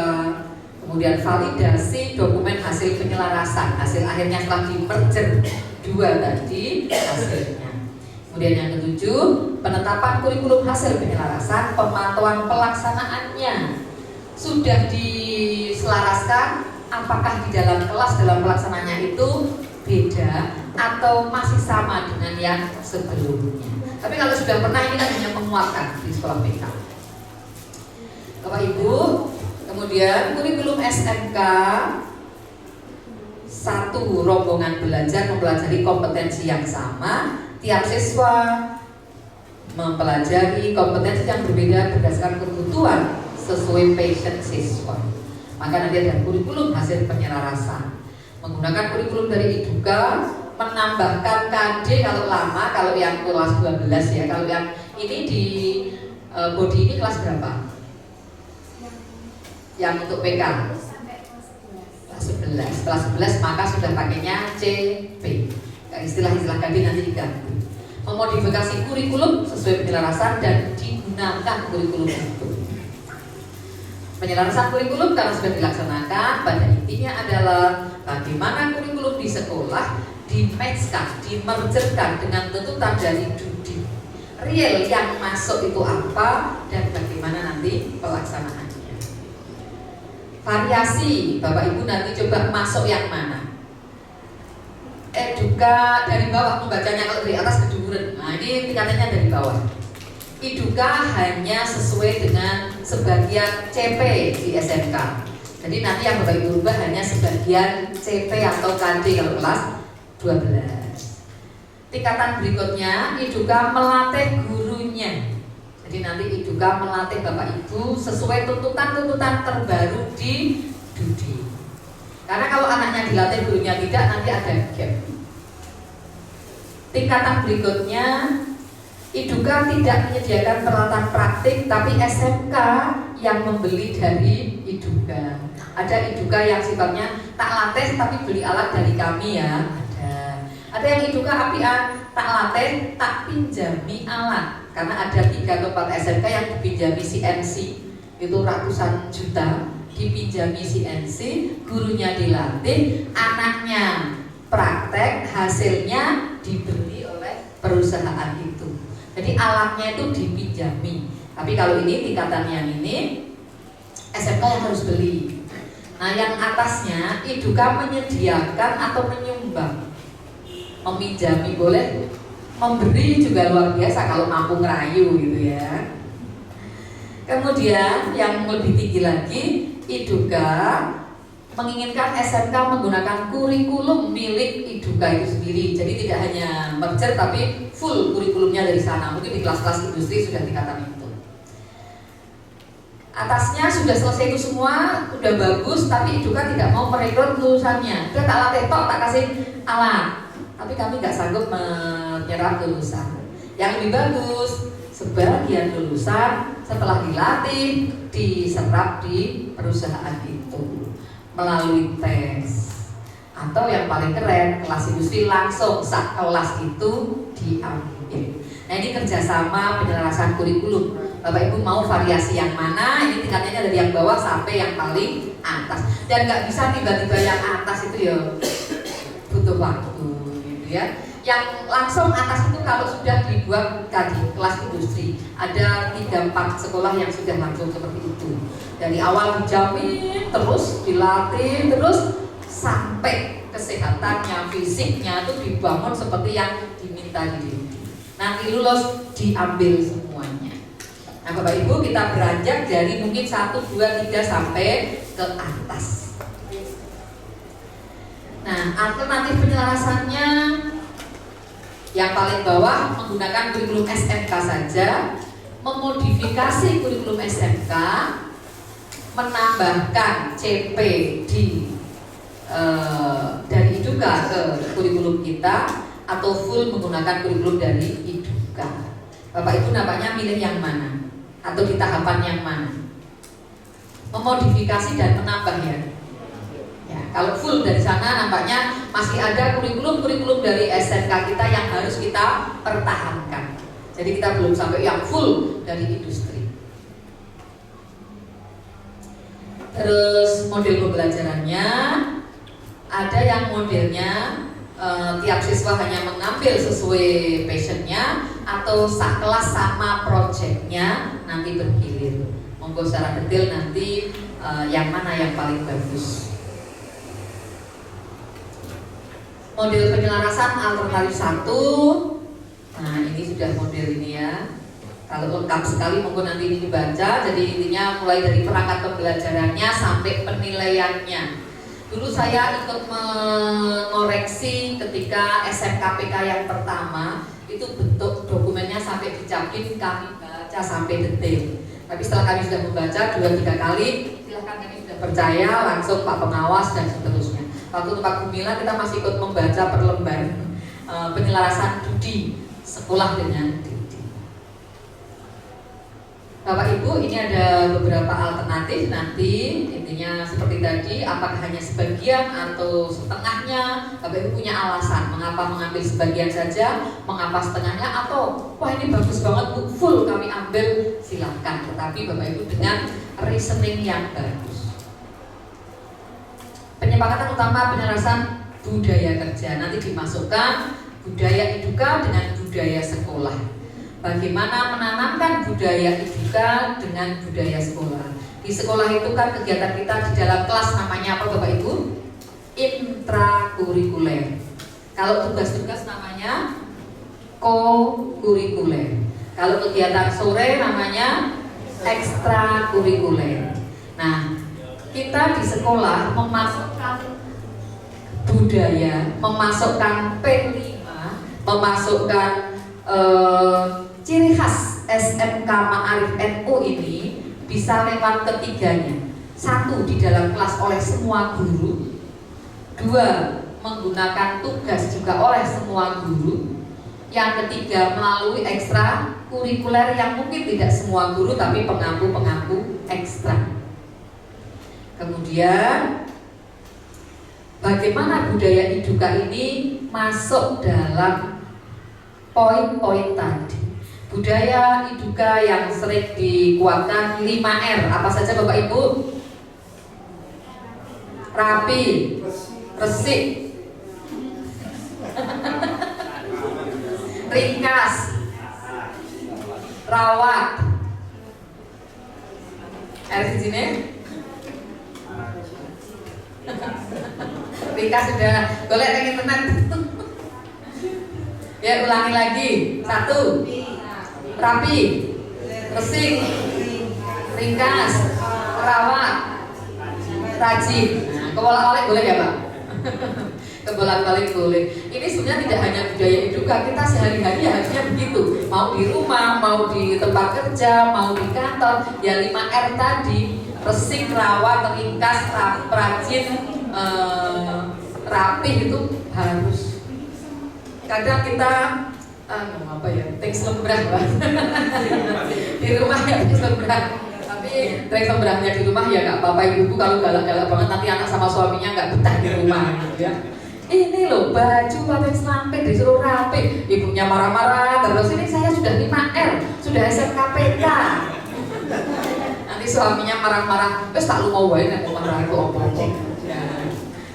kemudian validasi dokumen hasil penyelarasan, hasil akhirnya setelah di-merger dua tadi hasilnya. Kemudian yang ketujuh, penetapan kurikulum hasil penyelarasan, pemantauan pelaksanaannya. Sudah diselaraskan, apakah di dalam kelas dalam pelaksanaannya itu beda atau masih sama dengan yang sebelumnya. Tapi kalau sudah pernah, ini kan hanya menguatkan di sekolah PK. Bapak Ibu, kemudian kurikulum SMK, satu rombongan belajar mempelajari kompetensi yang sama. Tiap siswa mempelajari kompetensi yang berbeda berdasarkan kebutuhan sesuai passion siswa. Maka nanti ada kurikulum hasil penyelarasan. Menggunakan kurikulum dari Iduka, menambahkan KD kalau lama, kalau yang kelas 12 ya. Kalau yang ini di body ini kelas berapa? Yang untuk PK kelas 11. Kelas 11 maka sudah pakainya CP. Istilah-istilah KD nanti diganti. Memodifikasi kurikulum sesuai penyelarasan dan digunakan kurikulum itu. Penyelarasan kurikulum karena sudah dilaksanakan, pada intinya adalah bagaimana kurikulum di sekolah di-matchkan, di-mergerkan dengan tuntutan dari Dudi. Real yang masuk itu apa dan bagaimana nanti pelaksanaannya. Variasi, Bapak Ibu nanti coba masuk yang mana. Eduka dari bawah membacanya, kalau dari atas keduduran. Nah ini tingkatannya dari bawah. Iduka hanya sesuai dengan sebagian CP di SMK. Jadi nanti yang Bapak Ibu rubah hanya sebagian CP atau KD kalau kelas 12. Tingkatan berikutnya, Iduka melatih gurunya. Jadi nanti Iduka melatih Bapak Ibu sesuai tuntutan-tuntutan terbaru di Dudi. Karena kalau anaknya dilatih gurunya tidak, nanti ada gap. Tingkatan berikutnya, Iduka tidak menyediakan peralatan praktik, tapi SMK yang membeli dari Iduka. Ada Iduka yang sifatnya tak latih tapi beli alat dari kami ya. Ada yang Iduka apian, tak latih tak pinjami alat. Karena ada 3 atau 4 SMK yang dipinjami CNC, itu ratusan juta, dipinjami CNC, gurunya dilatih, anaknya praktek, hasilnya dibeli oleh perusahaan itu. Jadi alatnya itu dipinjami. Tapi kalau ini tingkatan yang ini SMK yang harus beli. Nah yang atasnya Iduka menyediakan atau menyumbang. Meminjami boleh, memberi juga luar biasa kalau mampu ngerayu gitu ya. Kemudian yang lebih tinggi lagi, Iduka menginginkan SMK menggunakan kurikulum milik Iduka itu sendiri. Jadi tidak hanya merger tapi full kurikulumnya dari sana. Mungkin di kelas-kelas industri sudah tingkatan itu. Atasnya sudah selesai itu semua, udah bagus, tapi Iduka tidak mau merekrut lulusannya. Udah tak latih tok, tak kasih alat. Tapi kami nggak sanggup menyerap lulusan. Yang lebih bagus, sebagian lulusan setelah dilatih diserap di perusahaan itu melalui tes, atau yang paling keren kelas industri langsung saat kelas itu diambil. Nah ini kerjasama penyelarasan kurikulum. Bapak Ibu mau variasi yang mana? Ini tingkatannya dari yang bawah sampai yang paling atas. Dan nggak bisa tiba-tiba yang atas itu ya butuh waktu gitu ya. Yang langsung atas itu kalau sudah dibuat tadi kelas industri, ada 3-4 sekolah yang sudah langsung seperti itu. Dari awal dijamin, terus dilatih, terus sampai kesehatannya, fisiknya itu dibangun seperti yang diminta di nanti lulus diambil semuanya. Nah Bapak Ibu kita beranjak dari mungkin 1, 2, 3 sampai ke atas. Nah alternatif penyelarasannya Yang paling bawah menggunakan kurikulum SMK saja, memodifikasi kurikulum SMK, menambahkan CP dari Iduka ke kurikulum kita, atau full menggunakan kurikulum dari Iduka. Bapak Ibu nampaknya milih yang mana? Atau di tahapan yang mana? Memodifikasi dan menambah ya. Ya, kalau full dari sana nampaknya masih ada kurikulum-kurikulum dari SMK kita yang harus kita pertahankan. Jadi kita belum sampai yang full dari industri. Terus model pembelajarannya, ada yang modelnya tiap siswa hanya mengambil sesuai passionnya, atau kelas sama projectnya nanti bergilir. Monggo secara detail nanti yang mana yang paling bagus. Model penyelarasan alternatif 1. Nah, ini sudah model ini ya. Kalau lengkap sekali monggo nanti ini dibaca. Jadi intinya mulai dari perangkat pembelajarannya sampai penilaiannya. Dulu saya ikut mengoreksi ketika SMKPK yang pertama, itu bentuk dokumennya sampai dicapin kami baca sampai detail. Tapi setelah kami sudah membaca 2-3 kali, silahkan kami sudah percaya, langsung Pak Pengawas dan seterusnya. Waktu Pak Gumilang kita masih ikut membaca per lembar penyelarasan Dudi sekolah dengan Dudi. Bapak Ibu, ini ada beberapa alternatif nanti, intinya seperti tadi, apakah hanya sebagian atau setengahnya. Bapak Ibu punya alasan mengapa mengambil sebagian saja, mengapa setengahnya, atau wah ini bagus banget Bu, full kami ambil, silahkan. Tetapi Bapak Ibu dengan reasoning yang bagus. Penyepakatan utama penyelarasan budaya kerja, nanti dimasukkan budaya Iduka dengan budaya sekolah. Bagaimana menanamkan budaya Iduka dengan budaya sekolah. Di sekolah itu kan kegiatan kita di dalam kelas namanya apa Bapak Ibu? Intrakurikuler. Kalau tugas-tugas namanya co-kurikuler. Kalau kegiatan sore namanya ekstrakurikuler. Nah, kita di sekolah memasukkan budaya, memasukkan P5, memasukkan ciri khas SMK Ma'arif NU ini bisa lewat ketiganya. 1, di dalam kelas oleh semua guru. 2, menggunakan tugas juga oleh semua guru. Yang ketiga, melalui ekstra kurikuler yang mungkin tidak semua guru tapi pengampu-pengampu ekstra. Kemudian bagaimana budaya Iduka ini masuk dalam poin-poin tadi. Budaya Iduka yang sering dikuatkan 5R, apa saja Bapak Ibu? Rapi, resik, ringkas, rawat. Di sini ringkas sudah, boleh pengen tenan. Ya ulangi lagi. 1, rapi, resik, ringkas, rawat, rajin. Nah, kebolak-balik boleh ya Pak? Kebolak-balik boleh. Ini sebenarnya tidak hanya budaya Iduka, kita sehari-hari ya harusnya begitu. Mau di rumah, mau di tempat kerja, mau di kantor, ya 5R tadi. Resik, rawat, ringkas, rajin, rapih itu harus. Kadang kita apa ya, teks lembrah di rumah ya teks lembrah, tapi teks lembrahnya di rumah ya nggak apa-apa. Ibu kalau galak-galak banget nanti anak sama suaminya nggak betah di rumah gitu ya. Ini loh baju pakai selampet disuruh rapi, ibunya marah-marah terus. Ini saya sudah 5R, sudah SMKPK. Nanti suaminya marah-marah, terus tak lu mau wae nek marah itu apa-apa.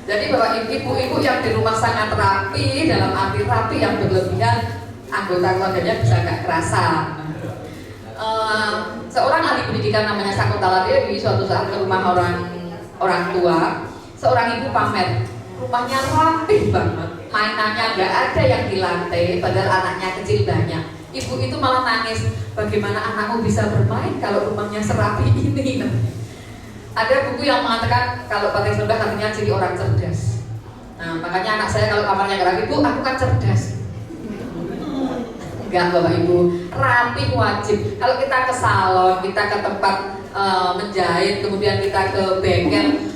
Jadi Bapak Ibu yang di rumah sangat rapi, dalam arti rapi yang berlebihan, anggota keluarganya bisa nggak kerasa. Seorang ahli pendidikan namanya Sakuntala Dewi suatu saat ke rumah orang tua, seorang ibu pamer rumahnya rapi banget, mainannya nggak ada yang di lantai, padahal anaknya kecil banyak. Ibu itu malah nangis, bagaimana anakmu bisa bermain kalau rumahnya serapi ini? Ada buku yang mengatakan kalau pakai sendok artinya ciri orang cerdas. Nah makanya anak saya kalau kamarnya nggak rapi, Bu, aku kan cerdas. Enggak Bapak Ibu, rapi wajib. Kalau kita ke salon, kita ke tempat menjahit, kemudian kita ke bengkel,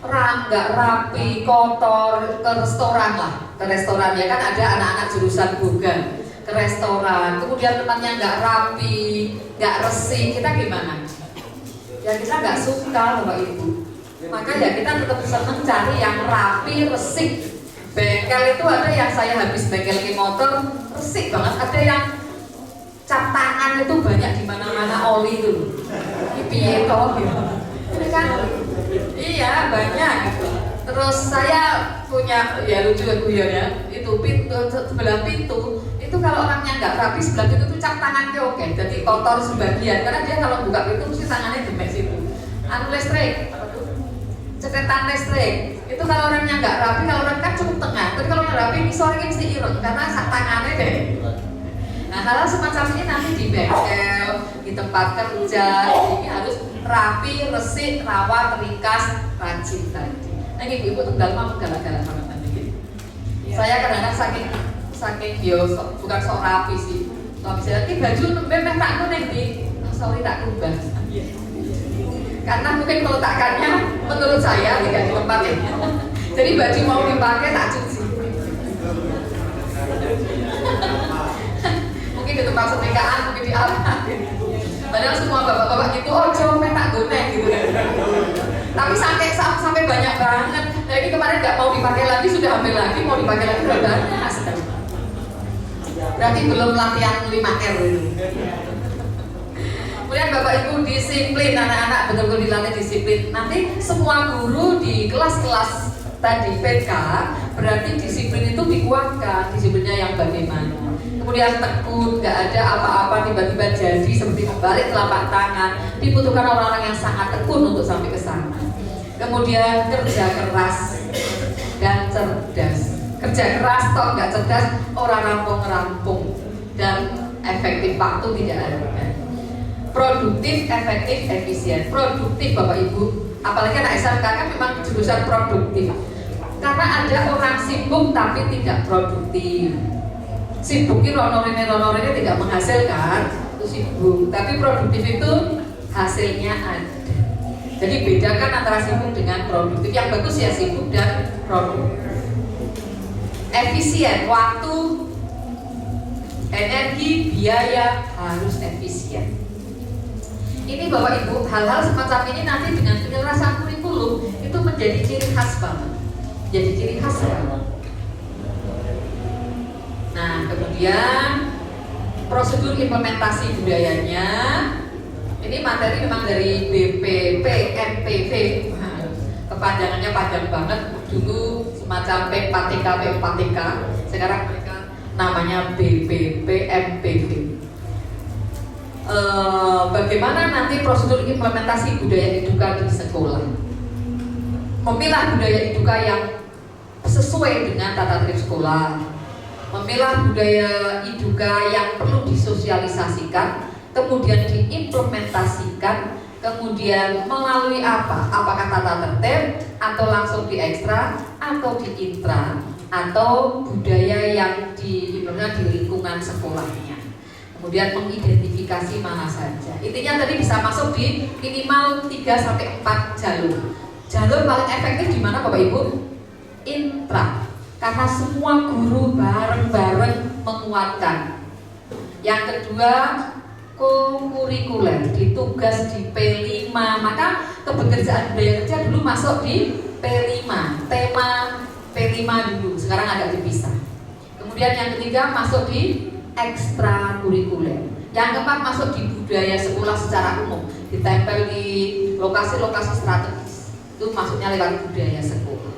nggak rapi, kotor, ke restoran lah, ke restoran ya kan ada anak-anak jurusan boga ke restoran, kemudian tempatnya nggak rapi, nggak resik, kita gimana? Ya kita nggak suka Bapak Ibu. Maka ya kita tetap bisa mencari yang rapi, resik. Bengkel itu ada yang saya habis bengkel ke motor, resik banget. Ada yang cap tangan itu banyak di mana-mana oli itu. Piye toh gitu. Ini kan iya banyak gitu. Terus saya punya ya lucu ya itu pintu sebelah pintu itu kalau orangnya nggak rapi sebelah pintu itu cap tangannya oke, jadi kotor sebagian karena dia kalau buka pintu mesti tangannya demek situ. Anu listrik, cetetan listrik itu kalau orangnya nggak rapi, kalau orang kan cukup tengah, tapi kalau yang rapi misalnya mesti ireng karena tangannya deh. Nah hal semacam ini nanti di bengkel, di tempat kerja ini harus rapi, resik, rawat, ringkas, rajin tadi. Nah ibu-ibu tunggal mah galak-galak banget tadi gitu. Saya kadang-kadang saking yo bukan sok rapi sih. Kalau misalnya ini baju memang tak kuning di, sorry tak kubah. Karena mungkin peletakannya menurut saya tidak di tempat ini. Jadi baju mau dipakai tak cuci. Mungkin di tempat setrikaan, mungkin di alat. Padahal semua bapak-bapak gitu, oh coba tak gune gitu kan. Tapi sampai banyak banget. Nah ini kemarin nggak mau dipakai lagi, sudah ambil lagi, mau dipakai lagi udah banyak sekali. Berarti belum latihan 5R itu. Kemudian Bapak Ibu disiplin, anak-anak betul-betul dilatih disiplin. Nanti semua guru di kelas-kelas tadi PK berarti disiplin itu dikuatkan, disiplinnya yang bagaimana. Kemudian tekun, nggak ada apa-apa tiba-tiba jadi seperti membalik telapak tangan. Dibutuhkan orang-orang yang sangat tekun untuk sampai ke sana. Kemudian kerja keras dan cerdas. Kerja keras toh nggak cerdas, orang rampung-rampung dan efektif waktu tidak ada. Produktif, efektif, efisien. Produktif Bapak Ibu, apalagi anak SMK kan memang jurusan produktif. Karena ada orang sibuk tapi tidak produktif. Sibuknya ronorine tidak menghasilkan, itu sibuk. Tapi produktif itu hasilnya ada. Jadi bedakan antara sibuk dengan produktif. Yang bagus ya sibuk dan produktif. Efisien, waktu, energi, biaya harus efisien. Ini Bapak Ibu, hal-hal semacam ini nanti dengan penyelesaian kurikulum itu menjadi ciri khas banget. Jadi ciri khas banget. Nah, kemudian prosedur implementasi budayanya. Ini materi memang dari BPP MPV. Kepanjangannya panjang banget. Dulu semacam P4TK, P4TK. Sekarang mereka namanya BPP MPV. Bagaimana nanti prosedur implementasi budaya Eduka di sekolah? Memilah budaya Eduka yang sesuai dengan tata tertib sekolah, memilah budaya Eduka yang perlu disosialisasikan, kemudian diimplementasikan, kemudian melalui apa? Apakah tata tertib atau langsung di ekstra atau di intra atau budaya yang diimplementasikan di lingkungan sekolahnya. Kemudian mengidentifikasi mana saja. Intinya tadi bisa masuk di minimal 3-4 jalur. Jalur paling efektif di mana Bapak Ibu? Intra. Karena semua guru bareng-bareng menguatkan. Yang kedua, co-kurikuler, ditugas di P5. Maka kebekerjaan budaya kerja dulu masuk di P5. Tema P5 dulu, sekarang agak dipisah. Kemudian yang ketiga masuk di ekstrakurikuler. Yang keempat masuk di budaya sekolah secara umum, ditempel di lokasi-lokasi strategis. Itu masuknya lewat budaya sekolah.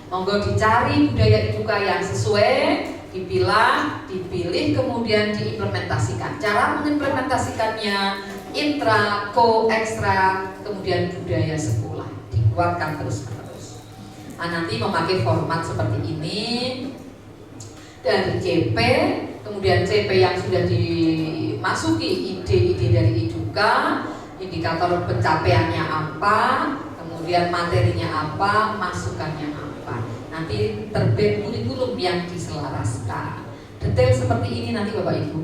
Monggo dicari budaya Eduka yang sesuai, dipilah, dipilih, kemudian diimplementasikan. Cara mengimplementasikannya intra, co, ekstra, kemudian budaya sekolah dikuatkan terus-menerus. Nah, nanti memakai format seperti ini dari CP. Kemudian CP yang sudah dimasuki ide-ide dari Eduka, indikator pencapaiannya apa, kemudian materinya apa, masukannya apa. Nanti terbit kurikulum yang diselaraskan. Detail seperti ini nanti Bapak Ibu.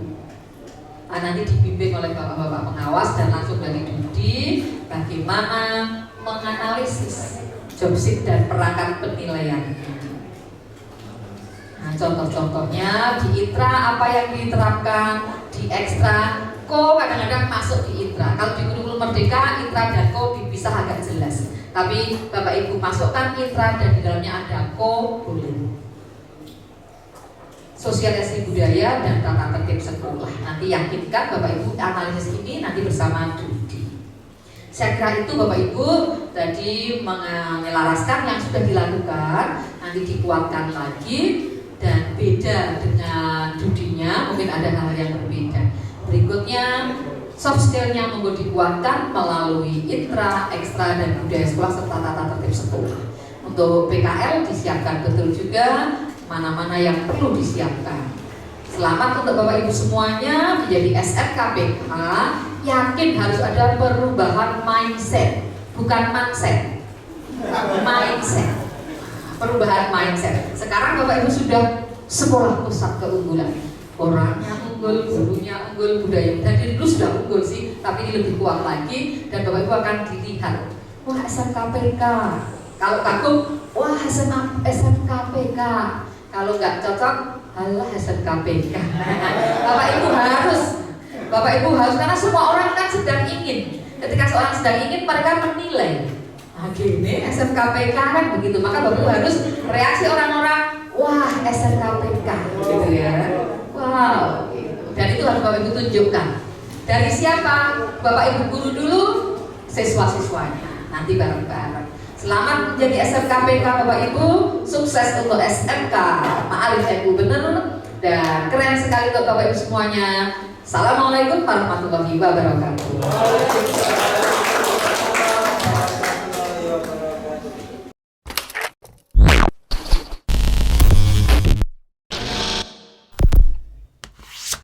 nanti dibimbing oleh bapak-bapak pengawas dan langsung dari Dudi bagaimana menganalisis jobsheet dan perangkat penilaian. Nah, contoh-contohnya di ITRA apa yang diterapkan, di ekstra ko kadang-kadang masuk di ITRA. Kalau di kurikulum Merdeka ITRA dan ko dipisah agak jelas. Tapi Bapak Ibu masukkan ITRA dan di dalamnya ada ko boleh. Sosialisasi budaya dan tata tertib sekolah. Nanti yakinkan Bapak Ibu analisis ini nanti bersama Dudi. Saya kira itu Bapak Ibu tadi menyelaraskan yang sudah dilakukan, nanti dikuatkan lagi dan beda dengan Dudinya, mungkin ada hal yang berbeda. Berikutnya soft skill-nya monggo dikuatkan melalui ITRA, ekstra dan budaya sekolah serta tata tertib sekolah. Untuk PKL disiapkan betul juga mana-mana yang perlu disiapkan. Selamat untuk Bapak Ibu semuanya menjadi SMKPK. Yakin harus ada perubahan mindset, bukan mindset. Mindset. Perubahan mindset. Sekarang Bapak Ibu sudah sekolah pusat keunggulan. Orangnya unggul, gurunya unggul, budaya. Dan dulu sudah unggul sih, tapi ini lebih kuat lagi dan Bapak Ibu akan dilihat. Wah SMKPK. Kalau kagum, wah SMKPK. Kalau nggak cocok, halah SMKPK. Bapak Ibu harus karena semua orang kan sedang ingin. Ketika seorang sedang ingin, mereka menilai. Nah, gini SMKPK kan begitu. Maka Bapak Ibu harus reaksi orang-orang, wah SMKPK, gitu ya. Wow, gitu. Dan itu harus Bapak Ibu tunjukkan. Dari siapa? Bapak Ibu guru dulu, siswa-siswanya. Nanti bareng-bareng. Selamat menjadi SMKPK Bapak Ibu, sukses untuk SMK Ma'arif NU bener dan keren sekali untuk Bapak Ibu semuanya. Assalamualaikum warahmatullahi wabarakatuh.